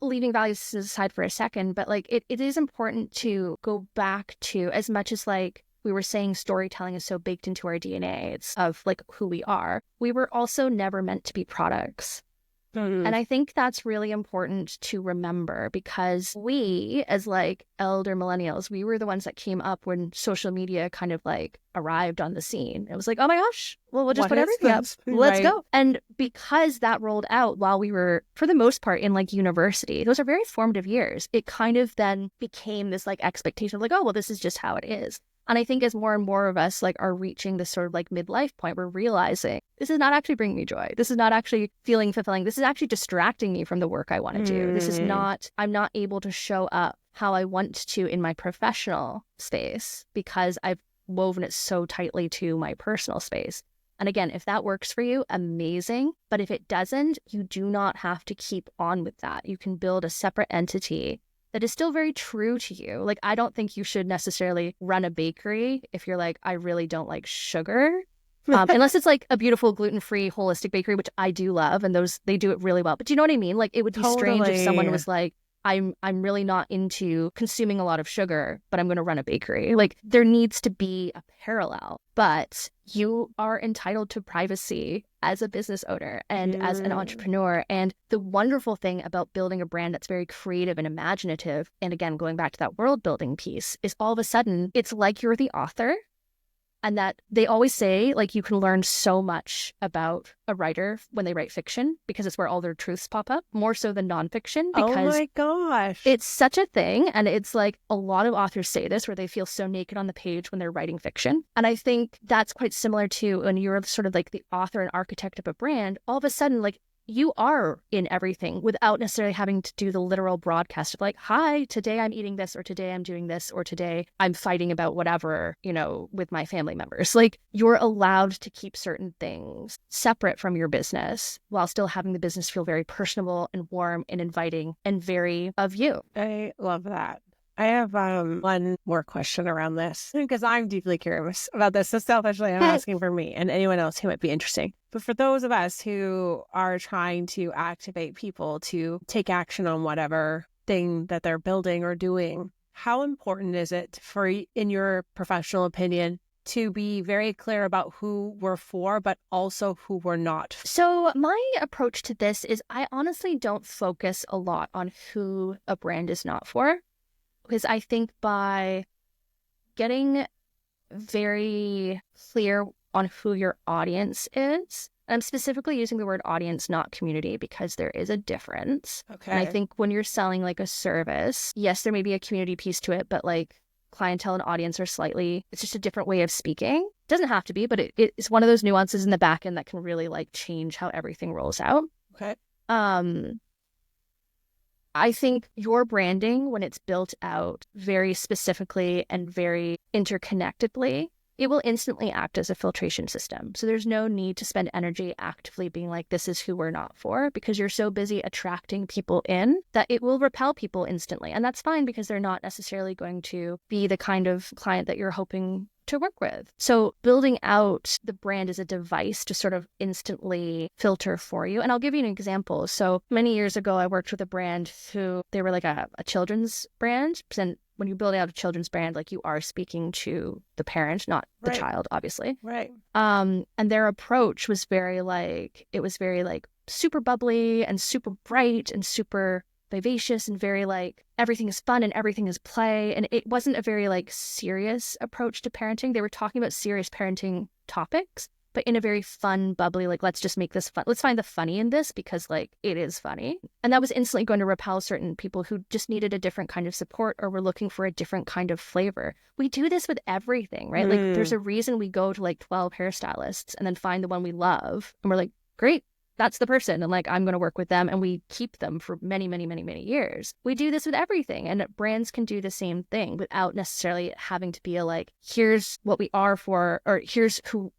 leaving values aside for a second, but like it is important to go back to, as much as like we were saying, storytelling is so baked into our DNA, it's of like who we are. We were also never meant to be products. And I think that's really important to remember, because we, as like elder millennials, we were the ones that came up when social media kind of like arrived on the scene. It was like, oh my gosh, well, we'll just put everything up. Let's go. And because that rolled out while we were, for the most part, in like university, those are very formative years. It kind of then became this like expectation of like, oh, well, this is just how it is. And I think as more and more of us like are reaching this sort of like midlife point, we're realizing this is not actually bringing me joy. This is not actually feeling fulfilling. This is actually distracting me from the work I want to do. This is not, I'm not able to show up how I want to in my professional space because I've woven it so tightly to my personal space. And again, if that works for you, amazing. But if it doesn't, you do not have to keep on with that. You can build a separate entity that is still very true to you. Like, I don't think you should necessarily run a bakery if you're like, I really don't like sugar. Unless it's like a beautiful gluten-free holistic bakery, which I do love, and those, they do it really well. But do you know what I mean? Like, it would be strange if someone was like, I'm really not into consuming a lot of sugar, but I'm going to run a bakery. Like, there needs to be a parallel, but you are entitled to privacy as a business owner and as an entrepreneur. And the wonderful thing about building a brand that's very creative and imaginative, and again, going back to that world building piece, is all of a sudden, it's like you're the author. And that they always say, like, you can learn so much about a writer when they write fiction, because it's where all their truths pop up, more so than nonfiction. Because oh my gosh, it's such a thing. And it's like a lot of authors say this, where they feel so naked on the page when they're writing fiction. And I think that's quite similar to when you're sort of like the author and architect of a brand. All of a sudden, like, you are in everything without necessarily having to do the literal broadcast of like, hi, today I'm eating this, or today I'm doing this, or today I'm fighting about whatever, you know, with my family members. Like, you're allowed to keep certain things separate from your business while still having the business feel very personable and warm and inviting and very of you. I love that. I have one more question around this, because I'm deeply curious about this. So selfishly, I'm asking for me and anyone else who might be interesting. But for those of us who are trying to activate people to take action on whatever thing that they're building or doing, how important is it for, in your professional opinion, to be very clear about who we're for, but also who we're not? So my approach to this is, I honestly don't focus a lot on who a brand is not for. Because I think by getting very clear on who your audience is, I'm specifically using the word audience, not community, because there is a difference. Okay. And I think when you're selling like a service, yes, there may be a community piece to it, but like clientele and audience are slightly, it's just a different way of speaking. It doesn't have to be, but it's one of those nuances in the back end that can really like change how everything rolls out. Okay. I think your branding, when it's built out very specifically and very interconnectedly, it will instantly act as a filtration system. So there's no need to spend energy actively being like, this is who we're not for, because you're so busy attracting people in that it will repel people instantly. And that's fine, because they're not necessarily going to be the kind of client that you're hoping to work with. So building out the brand as a device to sort of instantly filter for you. And I'll give you an example. So many years ago, I worked with a brand who they were like a children's brand. And when you build out a children's brand, like you are speaking to the parent, not the child, obviously. Right. And their approach was very like super bubbly and super bright and super vivacious and very like everything is fun and everything is play. And it wasn't a very like serious approach to parenting. They were talking about serious parenting topics, but in a very fun, bubbly, like, let's just make this fun. Let's find the funny in this because like it is funny. And that was instantly going to repel certain people who just needed a different kind of support or were looking for a different kind of flavor. We do this with everything, right? Like there's a reason we go to like 12 hairstylists and then find the one we love. And we're like, great. That's the person. And like, I'm going to work with them, and we keep them for many, many, many, many years. We do this with everything, and brands can do the same thing without necessarily having to be a like, here's what we are for, or here's who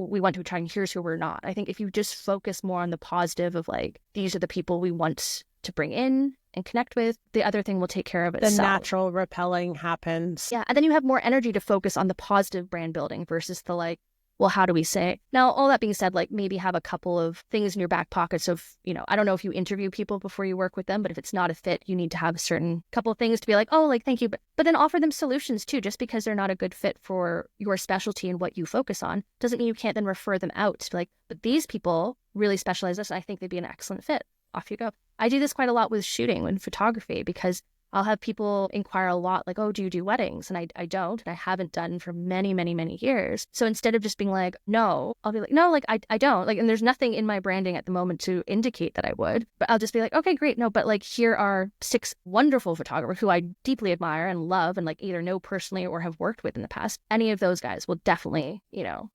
we want to attract and here's who we're not. I think if you just focus more on the positive of like, these are the people we want to bring in and connect with, the other thing will take care of itself. The natural repelling happens. Yeah. And then you have more energy to focus on the positive brand building versus the like, well, how do we say? Now, all that being said, like maybe have a couple of things in your back pockets of, I don't know if you interview people before you work with them, but if it's not a fit, you need to have a certain couple of things to be like, oh, like, thank you. But then offer them solutions too. Just because they're not a good fit for your specialty and what you focus on doesn't mean you can't then refer them out to like, but these people really specialize this. I think they'd be an excellent fit. Off you go. I do this quite a lot with shooting and photography because I'll have people inquire a lot like, oh, do you do weddings? And I don't, and I haven't done for many, many, many years. So instead of just being like, no, I'll be like, no, like I don't. Like, and there's nothing in my branding at the moment to indicate that I would, but I'll just be like, okay, great. No, but like, here are 6 wonderful photographers who I deeply admire and love and like either know personally or have worked with in the past. Any of those guys will definitely,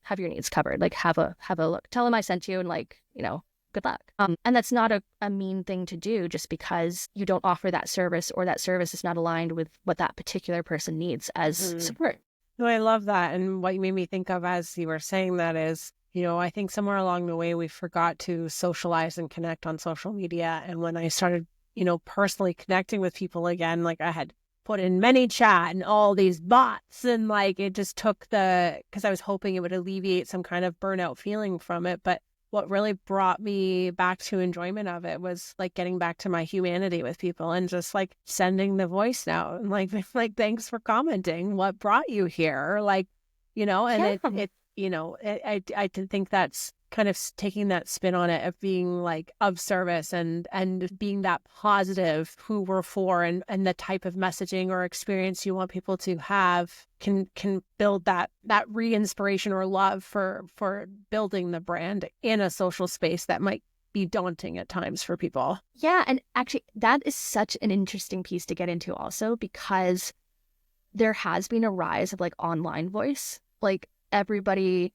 have your needs covered. Like have a look, tell them I sent you and like, good luck. And that's not a mean thing to do just because you don't offer that service or that service is not aligned with what that particular person needs as support. No, I love that. And what you made me think of as you were saying that is, I think somewhere along the way we forgot to socialize and connect on social media. And when I started, personally connecting with people again, like I had put in ManyChat and all these bots and like it just took because I was hoping it would alleviate some kind of burnout feeling from it. But what really brought me back to enjoyment of it was like getting back to my humanity with people and just like sending the voice note and like thanks for commenting. What brought you here? Like, and I think that's kind of taking that spin on it of being like of service and being that positive who we're for and the type of messaging or experience you want people to have can build that re-inspiration or love for building the brand in a social space that might be daunting at times for people. Yeah. And actually that is such an interesting piece to get into also because there has been a rise of like online voice. Like everybody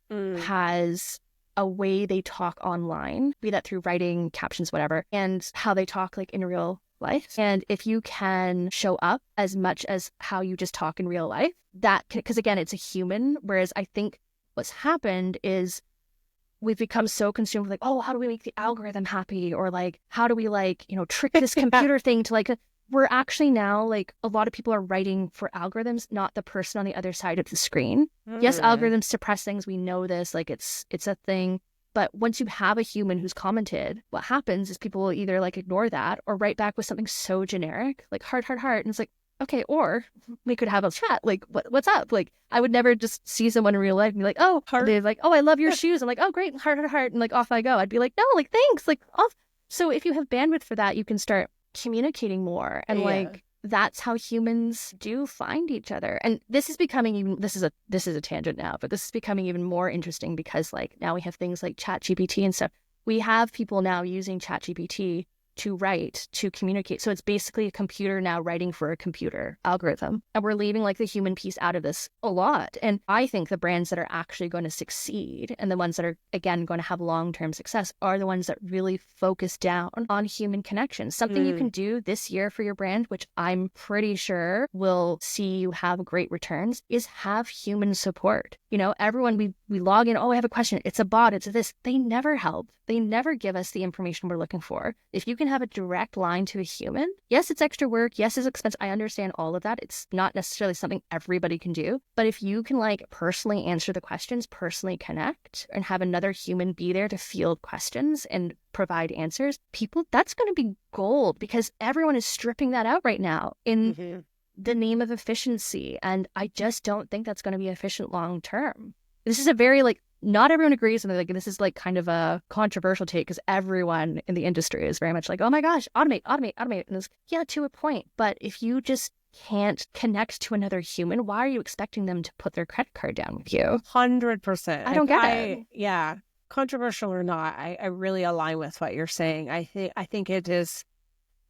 has a way they talk online, be that through writing, captions, whatever, and how they talk like in real life. And if you can show up as much as how you just talk in real life, that can, because again, it's a human. Whereas I think what's happened is we've become so consumed with like, oh, how do we make the algorithm happy? Or like, how do we like, trick this computer thing to like, we're actually now like a lot of people are writing for algorithms, not the person on the other side of the screen. Yes, algorithms suppress things. We know this, like it's a thing. But once you have a human who's commented, what happens is people will either like ignore that or write back with something so generic, like heart. And it's like, okay, or we could have a chat. Like, what's up? Like, I would never just see someone in real life and be like, oh, heart. They're like, oh, I love your shoes. I'm like, oh, great, heart. And like, off I go. I'd be like, no, like, thanks. Like, off. So if you have bandwidth for that, you can start communicating more. And like, that's how humans do find each other. And this is becoming even, this is a tangent now, but this is becoming even more interesting because like now we have things like ChatGPT and stuff. We have people now using ChatGPT to write, to communicate. So it's basically a computer now writing for a computer algorithm. And we're leaving like the human piece out of this a lot. And I think the brands that are actually going to succeed and the ones that are, again, going to have long-term success are the ones that really focus down on human connections. Something you can do this year for your brand, which I'm pretty sure will see you have great returns, is have human support. Everyone, we log in, oh, I have a question. It's a bot, it's this. They never help. They never give us the information we're looking for. If you can can have a direct line to a human, yes, it's extra work. Yes, it's expensive. I understand all of that. It's not necessarily something everybody can do. But if you can like personally answer the questions, personally connect, and have another human be there to field questions and provide answers, people, that's going to be gold, because everyone is stripping that out right now in the name of efficiency. And I just don't think that's going to be efficient long term. This is a very like, not everyone agrees, and like this is like kind of a controversial take, because everyone in the industry is very much like, oh my gosh, automate. And it's, yeah, to a point. But if you just can't connect to another human, why are you expecting them to put their credit card down with you? 100%. I don't get it. Yeah, controversial or not, I really align with what you're saying. I think it is.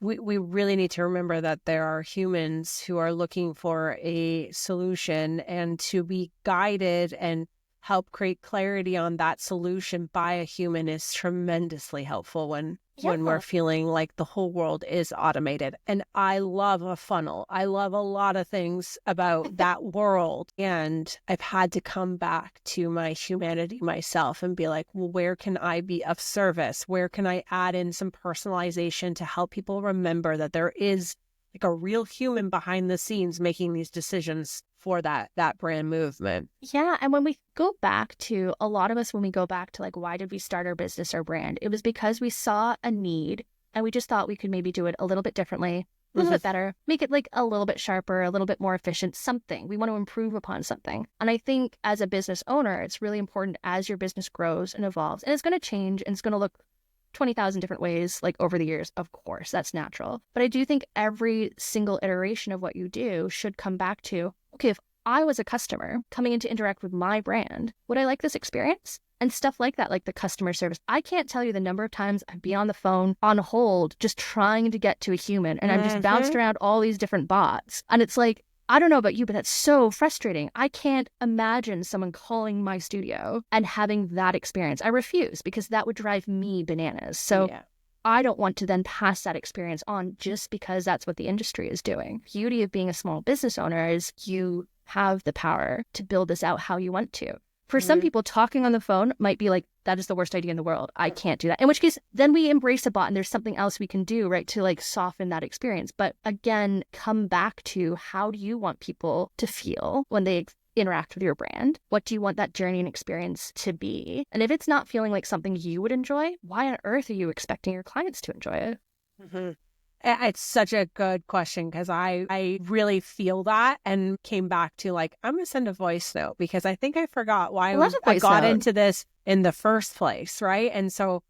We really need to remember that there are humans who are looking for a solution, and to be guided and help create clarity on that solution by a human is tremendously helpful when we're feeling like the whole world is automated. And I love a funnel. I love a lot of things about that world. And I've had to come back to my humanity myself and be like, well, where can I be of service? Where can I add in some personalization to help people remember that there is like a real human behind the scenes making these decisions for that brand movement. Yeah. And when we go back to, a lot of us, when we go back to like, why did we start our business or brand? It was because we saw a need and we just thought we could maybe do it a little bit differently, a little bit better, make it like a little bit sharper, a little bit more efficient, something. We want to improve upon something. And I think as a business owner, it's really important as your business grows and evolves, and it's going to change and it's going to look 20,000 different ways, like over the years, of course, that's natural. But I do think every single iteration of what you do should come back to, okay, if I was a customer coming in to interact with my brand, would I like this experience? And stuff like that, like the customer service. I can't tell you the number of times I'd be on the phone, on hold, just trying to get to a human, and I'm just bounced around all these different bots. And it's like, I don't know about you, but that's so frustrating. I can't imagine someone calling my studio and having that experience. I refuse, because that would drive me bananas. So I don't want to then pass that experience on just because that's what the industry is doing. The beauty of being a small business owner is you have the power to build this out how you want to. For some people, talking on the phone might be like, that is the worst idea in the world. I can't do that. In which case, then we embrace a bot and there's something else we can do, right, to like soften that experience. But again, come back to, how do you want people to feel when they interact with your brand? What do you want that journey and experience to be? And if it's not feeling like something you would enjoy, why on earth are you expecting your clients to enjoy it? It's such a good question, because I really feel that, and came back to like, I'm going to send a voice note, because I think I forgot why I got into this in the first place, right? And so,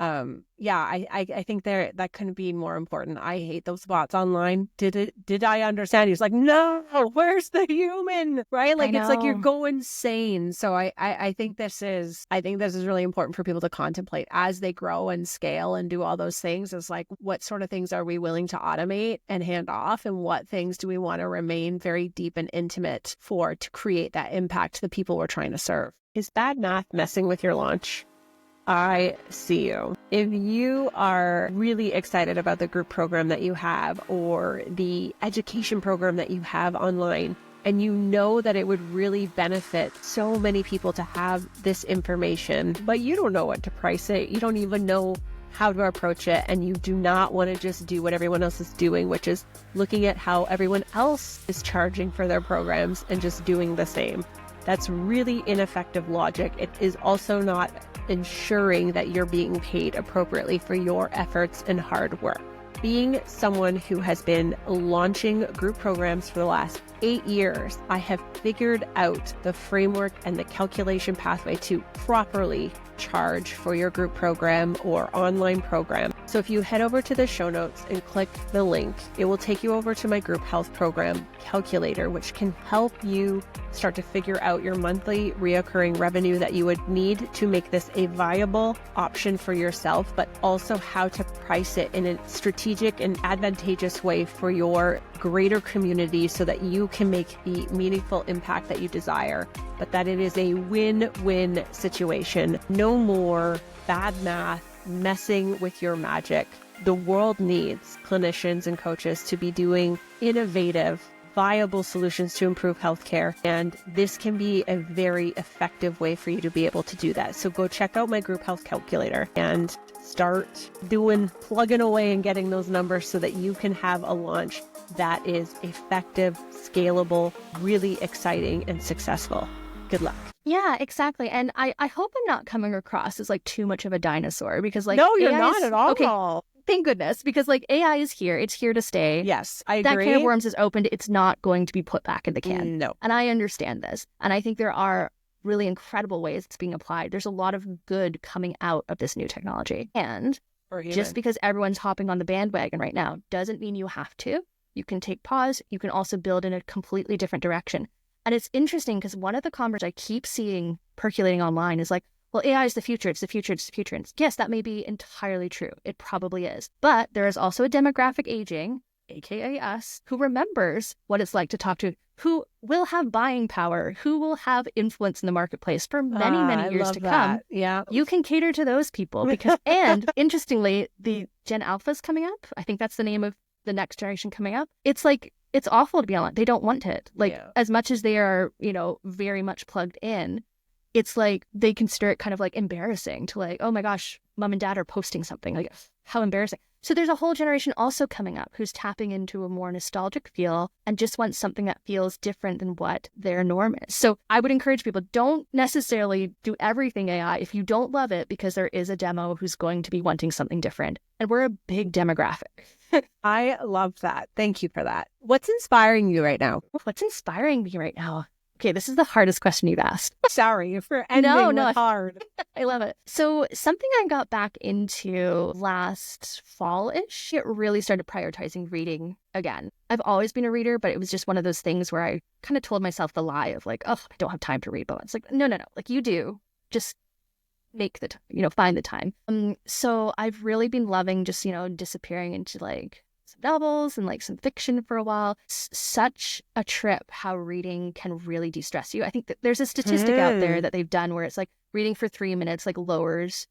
I think that couldn't be more important. I hate those bots online. Did I understand? He's like, no, where's the human? Right? Like, it's like you're going insane. So I think this is really important for people to contemplate as they grow and scale and do all those things. Is like, what sort of things are we willing to automate and hand off? And what things do we want to remain very deep and intimate to create that impact to the people we're trying to serve? Is bad math messing with your launch? I see you. If you are really excited about the group program that you have, or the education program that you have online, and you know that it would really benefit so many people to have this information, but you don't know what to price it, you don't even know how to approach it, and you do not want to just do what everyone else is doing, which is looking at how everyone else is charging for their programs and just doing the same. That's really ineffective logic. It is also not ensuring that you're being paid appropriately for your efforts and hard work. Being someone who has been launching group programs for the last 8 years, I have figured out the framework and the calculation pathway to properly charge for your group program or online program. So if you head over to the show notes and click the link, it will take you over to my group health program calculator, which can help you start to figure out your monthly reoccurring revenue that you would need to make this a viable option for yourself, but also how to price it in a strategic and advantageous way for your greater community, so that you can make the meaningful impact that you desire, but that it is a win-win situation. No more bad math messing with your magic. The world needs clinicians and coaches to be doing innovative, viable solutions to improve healthcare. And this can be a very effective way for you to be able to do that. So go check out my group health calculator and start plugging away and getting those numbers so that you can have a launch that is effective, scalable, really exciting, and successful. Good luck. Yeah, exactly. And I hope I'm not coming across as like too much of a dinosaur because like no, you're AI not is, at all. Okay, thank goodness, because like AI is here. It's here to stay. Yes, I agree. That can of worms is opened. It's not going to be put back in the can. No. And I understand this. And I think there are really incredible ways it's being applied. There's a lot of good coming out of this new technology. And just because everyone's hopping on the bandwagon right now doesn't mean you have to. You can take pause. You can also build in a completely different direction. And it's interesting because one of the conversations I keep seeing percolating online is like, well, AI is the future. It's the future. It's the future. And yes, that may be entirely true. It probably is. But there is also a demographic aging, aka us, who remembers what it's like to talk to, who will have buying power, who will have influence in the marketplace for many, many years to come. Yeah. You can cater to those people because, and interestingly, the Gen Alpha's coming up. I think that's the name of the next generation coming up. It's like, it's awful to be online. They don't want it. Like, as much as they are, very much plugged in, it's like they consider it kind of like embarrassing to like, oh my gosh, mom and dad are posting something. Like, how embarrassing. So there's a whole generation also coming up who's tapping into a more nostalgic feel and just wants something that feels different than what their norm is. So I would encourage people, don't necessarily do everything AI if you don't love it, because there is a demo who's going to be wanting something different. And we're a big demographic. I love that. Thank you for that. What's inspiring you right now? What's inspiring me right now? Okay, this is the hardest question you've asked. Sorry for ending with hard. I love it. So something I got back into last fall-ish, it really started prioritizing reading again. I've always been a reader, but it was just one of those things where I kind of told myself the lie of like, oh, I don't have time to read. But it's like, no. Like you do. Just make the time, find the time. So I've really been loving just, disappearing into like some novels and like some fiction for a while. Such a trip how reading can really de-stress you. I think that there's a statistic out there that they've done where it's like reading for 3 minutes like lowers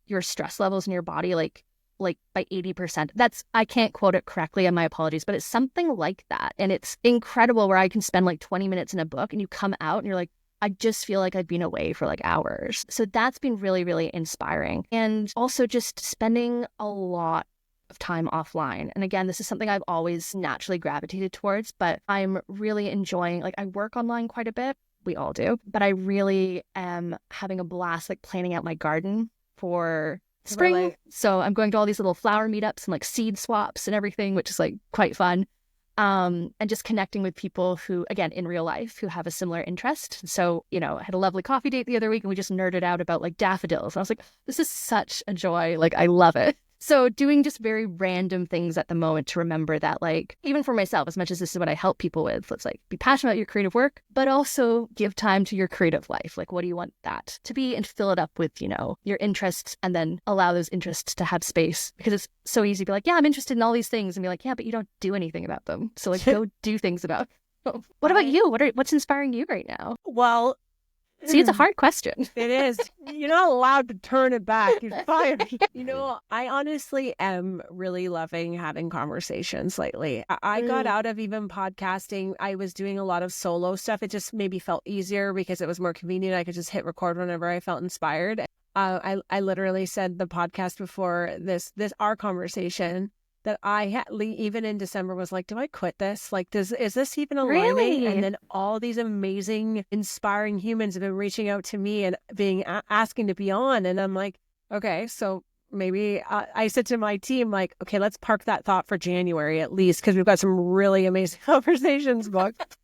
your stress levels in your body like by 80%. I can't quote it correctly, and my apologies, but it's something like that. And it's incredible where I can spend like 20 minutes in a book and you come out and you're like, I just feel like I've been away for like hours. So that's been really, really inspiring. And also just spending a lot of time offline. And again, this is something I've always naturally gravitated towards, but I'm really enjoying, like I work online quite a bit. We all do. But I really am having a blast like planning out my garden for spring. Really? So I'm going to all these little flower meetups and like seed swaps and everything, which is like quite fun. And just connecting with people who, again, in real life, who have a similar interest. So, I had a lovely coffee date the other week and we just nerded out about like daffodils. And I was like, this is such a joy. Like, I love it. So doing just very random things at the moment to remember that, like, even for myself, as much as this is what I help people with, let's like be passionate about your creative work, but also give time to your creative life. Like, what do you want that to be? And fill it up with, your interests, and then allow those interests to have space, because it's so easy to be like, yeah, I'm interested in all these things, and be like, yeah, but you don't do anything about them. So like, go do things about. What about you? What's inspiring you right now? Well, see, it's a hard question. It is. You're not allowed to turn it back. You're fired. I honestly am really loving having conversations lately. I got out of even podcasting. I was doing a lot of solo stuff. It just maybe felt easier because it was more convenient. I could just hit record whenever I felt inspired. I literally said the podcast before this our conversation that I even in December was like, do I quit this? Like, is this even aligning? Really? And then all these amazing, inspiring humans have been reaching out to me and asking to be on. And I'm like, okay, so maybe I said to my team, like, okay, let's park that thought for January at least, because we've got some really amazing conversations booked.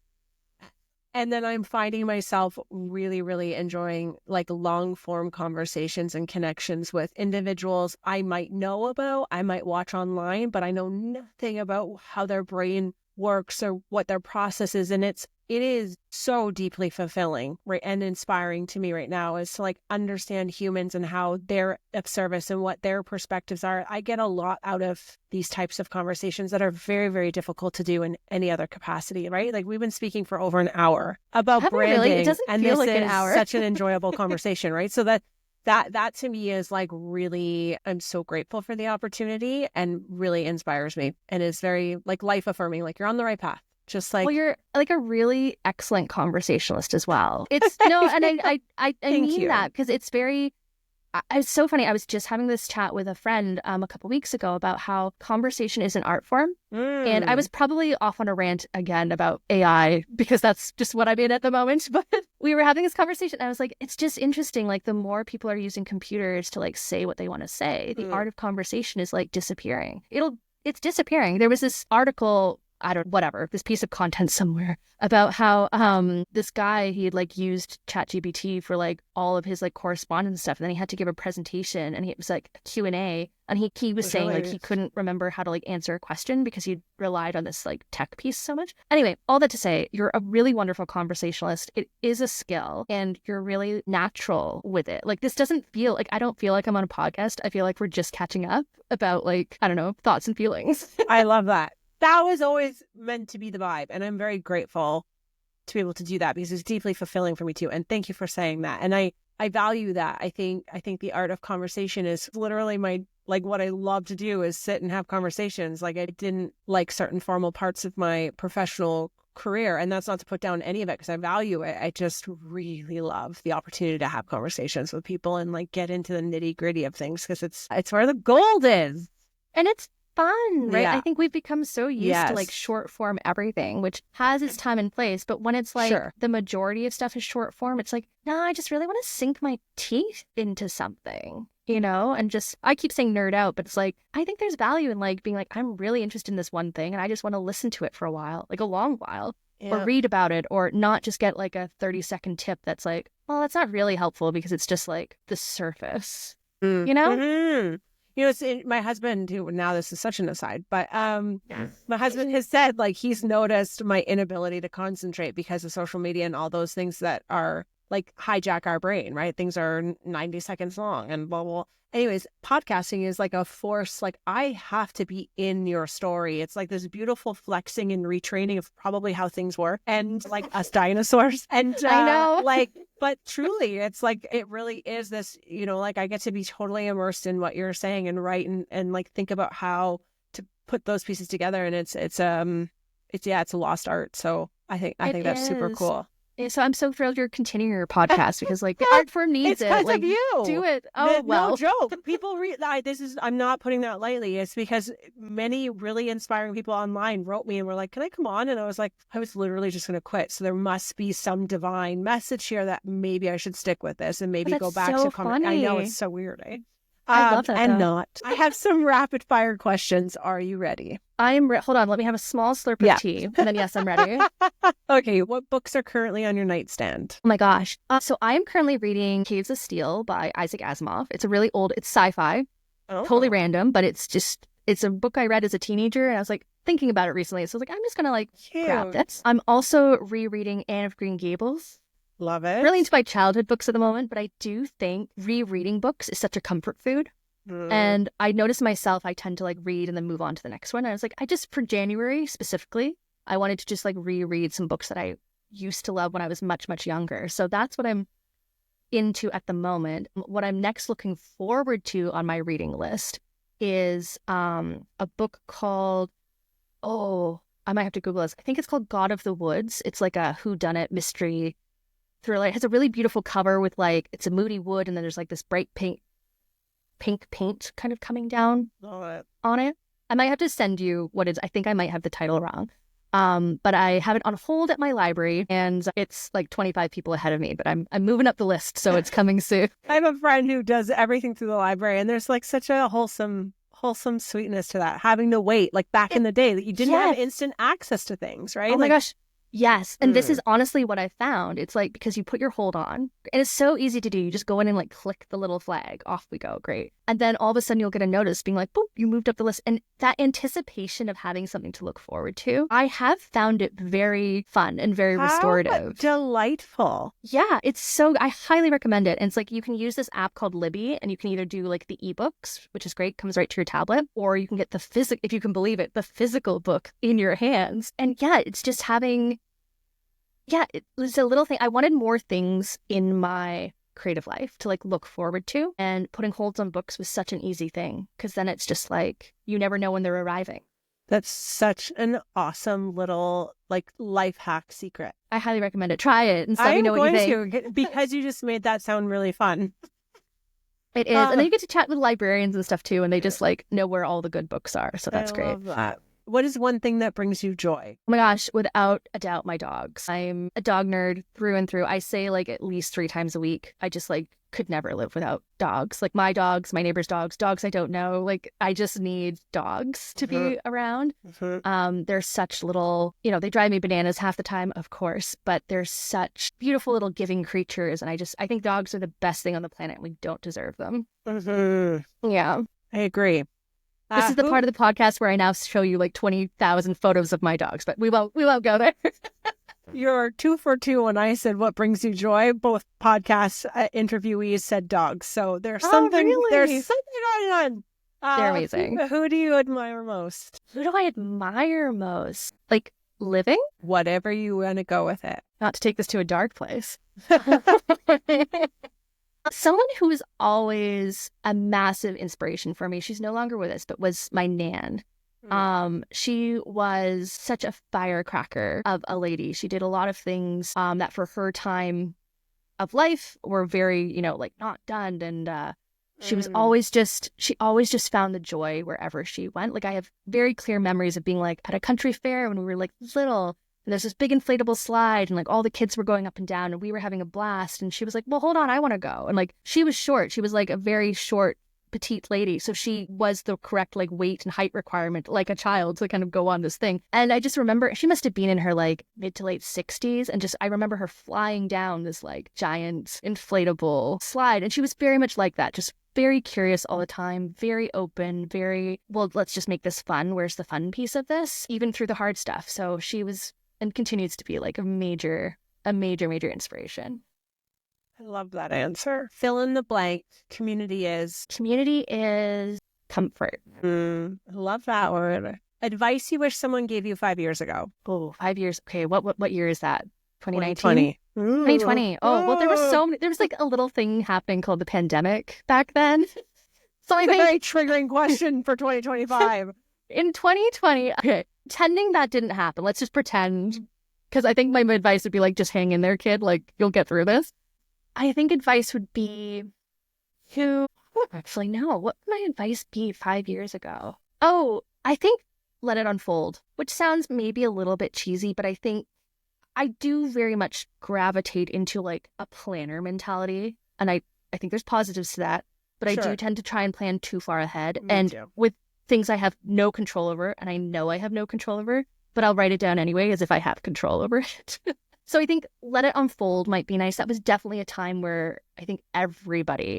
And then I'm finding myself really, really enjoying like long form conversations and connections with individuals I might know about, I might watch online, but I know nothing about how their brain works or what their process is. And it is so deeply fulfilling, right, and inspiring to me right now is to like understand humans and how they're of service and what their perspectives are. I get a lot out of these types of conversations that are very, very difficult to do in any other capacity, right? Like we've been speaking for over an hour about branding, really? It doesn't and feel this like an is hour. such an enjoyable conversation, right? So that to me is like really, I'm so grateful for the opportunity and really inspires me and is very like life affirming, like you're on the right path. Just like, well, you're like a really excellent conversationalist as well. It's no, and I mean that because it's very. It's so funny. I was just having this chat with a friend a couple weeks ago about how conversation is an art form. And I was probably off on a rant again about AI because that's just what I'm in at the moment. But we were having this conversation. And I was like, it's just interesting. Like the more people are using computers to like say what they want to say, the art of conversation is like disappearing. It's disappearing. There was this article, this piece of content somewhere about how this guy, he had like used ChatGPT for like all of his like correspondence stuff. And then he had to give a presentation and it was like a Q&A. And he was saying like he couldn't remember how to like answer a question because he relied on this like tech piece so much. Anyway, all that to say, you're a really wonderful conversationalist. It is a skill and you're really natural with it. Like this doesn't feel like, I don't feel like I'm on a podcast. I feel like we're just catching up about like, I don't know, thoughts and feelings. I love that. That was always meant to be the vibe. And I'm very grateful to be able to do that because it's deeply fulfilling for me too. And thank you for saying that. And I value that. I think the art of conversation is literally what I love to do is sit and have conversations. Like I didn't like certain formal parts of my professional career. And that's not to put down any of it because I value it. I just really love the opportunity to have conversations with people and like get into the nitty gritty of things because it's where the gold is. And it's fun, right? Yeah. I think we've become so used to like short form everything, which has its time and place. But when it's like the majority of stuff is short form, it's like, no, I just really want to sink my teeth into something, you know? And just, I keep saying nerd out, but it's like, I think there's value in like being like, I'm really interested in this one thing and I just want to listen to it for a while, like a long while, or read about it, or not just get like a 30-second tip that's like, well, that's not really helpful because it's just like the surface, you know? Mm-hmm. You know, my husband, who now this is such an aside, but my husband has said like he's noticed my inability to concentrate because of social media and all those things that are like hijack our brain, right? Things are 90 seconds long and blah, blah. Anyways, podcasting is like a force. Like I have to be in your story. It's like this beautiful flexing and retraining of probably how things work and like us dinosaurs. And I know. But truly, it's like, it really is this, you know, like I get to be totally immersed in what you're saying and write and like think about how to put those pieces together. And it's a lost art. So I think that's super cool. So I'm so thrilled you're continuing your podcast because like the art form needs it's because like, of you. Do it. Oh, well. No joke. People I'm not putting that lightly. It's because many really inspiring people online wrote me and were like, can I come on? And I was like, I was literally just going to quit. So there must be some divine message here that maybe I should stick with this and maybe go back to comment. I know it's so weird, eh? I love that. And not. I have some rapid fire questions. Are you ready? I am. Hold on. Let me have a small slurp of tea. And then, yes, I'm ready. Okay. What books are currently on your nightstand? Oh my gosh. So I am currently reading Caves of Steel by Isaac Asimov. It's a really old, it's sci-fi. Totally random, but it's a book I read as a teenager. And I was like thinking about it recently. So I was like, I'm just going to like grab this. I'm also rereading Anne of Green Gables. Love it. Really into my childhood books at the moment, but I do think rereading books is such a comfort food. And I notice myself, I tend to like read and then move on to the next one. I was like, for January specifically, I wanted to just like reread some books that I used to love when I was much, much younger. So that's what I'm into at the moment. What I'm next looking forward to on my reading list is a book called, I might have to Google this. I think it's called God of the Woods. It's like a whodunit mystery thriller. It has a really beautiful cover with like, it's a moody wood and then there's like this bright pink paint kind of coming down on it. I might have to send you what it is. I think I might have the title wrong. But I have it on hold at my library and it's like 25 people ahead of me, but I'm moving up the list. So it's coming soon. I have a friend who does everything through the library and there's like such a wholesome sweetness to that. Having to wait like back in the day that you didn't have instant access to things, right? Oh my gosh. Yes. And this is honestly what I found. It's like, because you put your hold on and it's so easy to do. You just go in and like click the little flag. Off we go. Great. And then all of a sudden you'll get a notice being like, boop, you moved up the list. And that anticipation of having something to look forward to, I have found it very fun and very restorative. Delightful. Yeah. I highly recommend it. And it's like, you can use this app called Libby and you can either do like the ebooks, which is great, comes right to your tablet, or you can get if you can believe it, the physical book in your hands. And yeah, it's just having, it's a little thing. I wanted more things in my creative life to like look forward to, and putting holds on books was such an easy thing because then it's just like you never know when they're arriving. That's such an awesome little like life hack secret. I highly recommend it. Try it and I let me am know what you going think. to because you just made that sound really fun. It is. And then you get to chat with librarians and stuff too, and they just like know where all the good books are. So that's great. I love that. What is one thing that brings you joy? Oh my gosh, without a doubt, my dogs. I'm a dog nerd through and through. I say like at least 3 times a week. I just like could never live without dogs. Like my dogs, my neighbor's dogs, dogs I don't know. Like I just need dogs to be around. They're such little, they drive me bananas half the time, of course, but they're such beautiful little giving creatures. And I think dogs are the best thing on the planet. We don't deserve them. Yeah. I agree. This is the part of the podcast where I now show you like 20,000 photos of my dogs, but we won't go there. You're 2 for 2 when I said what brings you joy. Both podcast interviewees said dogs. So there's something going on. They're amazing. Who do you admire most? Who do I admire most? Like living? Whatever you want to go with it. Not to take this to a dark place. Someone who was always a massive inspiration for me. She's no longer with us, but was my nan. She was such a firecracker of a lady. She did a lot of things that for her time of life were very, like not done. And she always just found the joy wherever she went. Like I have very clear memories of being like at a country fair when we were like little. And there's this big inflatable slide and like all the kids were going up and down and we were having a blast. And she was like, well, hold on, I want to go. And like, she was short. She was like a very short, petite lady. So she was the correct like weight and height requirement, like a child to kind of go on this thing. And I just remember she must have been in her like mid to late 60s. And I remember her flying down this like giant inflatable slide. And she was very much like that, just very curious all the time, very open, very, well, let's just make this fun. Where's the fun piece of this? Even through the hard stuff. So she was and continues to be like a major inspiration. I love that answer. Fill in the blank. Community is comfort. I love that word. Advice you wish someone gave you 5 years ago. Oh, 5 years. Okay, what year is that? 2019? 2020. Oh, well, there was like a little thing happening called the pandemic back then. So I think very triggering question for 2025. In 2020, okay, pretending that didn't happen. Let's just pretend, because I think my advice would be like, just hang in there, kid. Like, you'll get through this. I think advice would be actually, no. What would my advice be 5 years ago? Oh, I think let it unfold, which sounds maybe a little bit cheesy, but I think I do very much gravitate into like a planner mentality. And I think there's positives to that, but I do tend to try and plan too far ahead. With things I have no control over, and I know I have no control over, but I'll write it down anyway as if I have control over it. So I think let it unfold might be nice. That was definitely a time where I think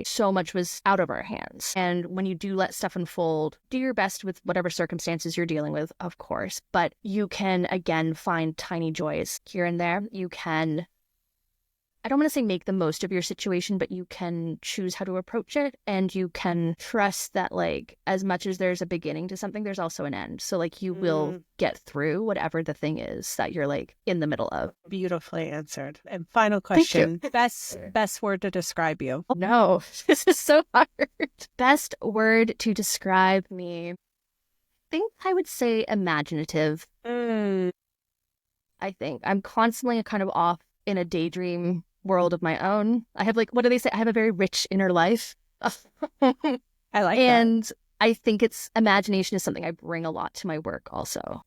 so much was out of our hands. And when you do let stuff unfold, do your best with whatever circumstances you're dealing with, of course. But you can, again, find tiny joys here and there. You can, I don't want to say make the most of your situation, but you can choose how to approach it. And you can trust that, like, as much as there's a beginning to something, there's also an end. So, like, you will get through whatever the thing is that you're, like, in the middle of. Beautifully answered. And final question. Best word to describe you? Oh, no, this is so hard. Best word to describe me. I think I would say imaginative. I think I'm constantly kind of off in a daydream world of my own. I have, like, what do they say? I have a very rich inner life. I like that. And I think imagination is something I bring a lot to my work also.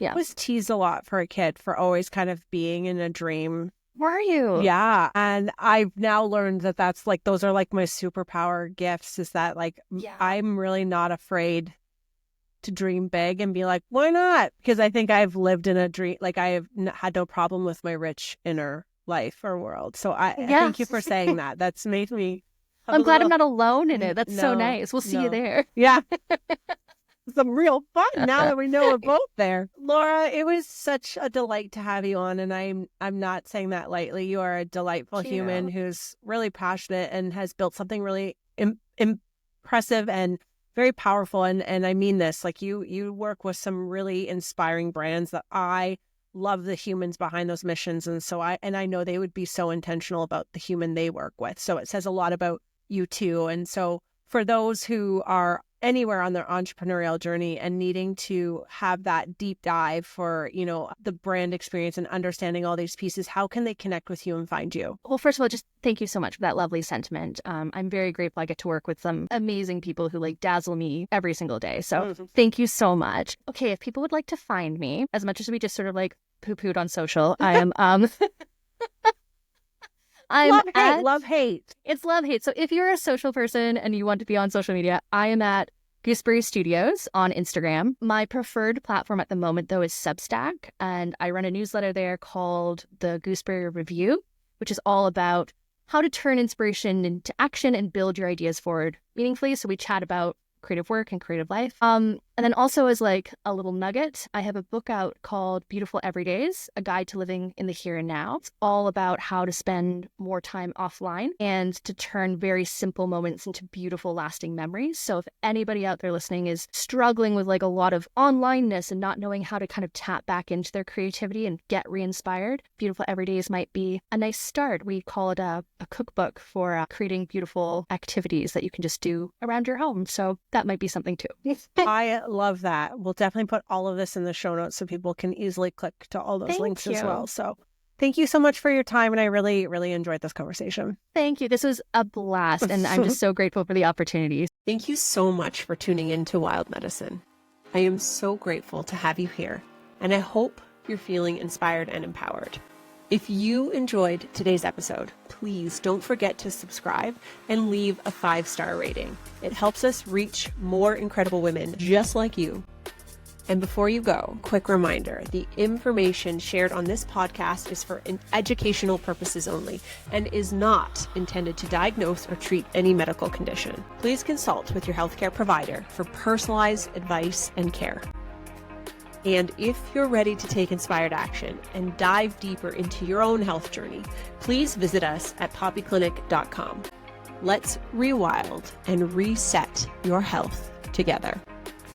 I was teased a lot for a kid for always kind of being in a dream. Were you? Yeah. And I've now learned that that's like, those are like my superpower gifts, is that like, I'm really not afraid to dream big and be like, why not? Because I think I've lived in a dream, like I have had no problem with my rich inner life or world. So I thank you for saying that. That's made me. I'm glad I'm not alone in it. That's so nice. We'll see you there. Yeah. Some real fun now that we know we're both there. Laura, it was such a delight to have you on. And I'm not saying that lightly. You are a delightful human who's really passionate and has built something really impressive and very powerful. And I mean this, like you work with some really inspiring brands that I love the humans behind those missions. And so I know they would be so intentional about the human they work with. So it says a lot about you too. And so for those who are anywhere on their entrepreneurial journey and needing to have that deep dive for, the brand experience and understanding all these pieces, how can they connect with you and find you? Well, first of all, just thank you so much for that lovely sentiment. I'm very grateful I get to work with some amazing people who dazzle me every single day. So thank you so much. Okay, if people would like to find me, as much as we just sort of poo-pooed on social, I am love hate. It's love hate. So if you're a social person and you want to be on social media, I am at Gooseberry Studios on Instagram. My preferred platform at the moment, though, is Substack, and I run a newsletter there called the Gooseberry Review, which is all about how to turn inspiration into action and build your ideas forward meaningfully. So we chat about creative work and creative life. And then also as a little nugget, I have a book out called Beautiful Everydays, A Guide to Living in the Here and Now. It's all about how to spend more time offline and to turn very simple moments into beautiful, lasting memories. So if anybody out there listening is struggling with a lot of onlineness and not knowing how to kind of tap back into their creativity and get re-inspired, Beautiful Everydays might be a nice start. We call it a cookbook for creating beautiful activities that you can just do around your home. So that might be something too. I love that. We'll definitely put all of this in the show notes so people can easily click to all those links as well. So thank you so much for your time. And I really, really enjoyed this conversation. Thank you. This was a blast. And I'm just so grateful for the opportunity. Thank you so much for tuning in to Wild Medicine. I am so grateful to have you here. And I hope you're feeling inspired and empowered. If you enjoyed today's episode, please don't forget to subscribe and leave a 5-star rating. It helps us reach more incredible women just like you. And before you go, quick reminder, the information shared on this podcast is for educational purposes only and is not intended to diagnose or treat any medical condition. Please consult with your healthcare provider for personalized advice and care. And if you're ready to take inspired action and dive deeper into your own health journey, please visit us at poppyclinic.com. Let's rewild and reset your health together.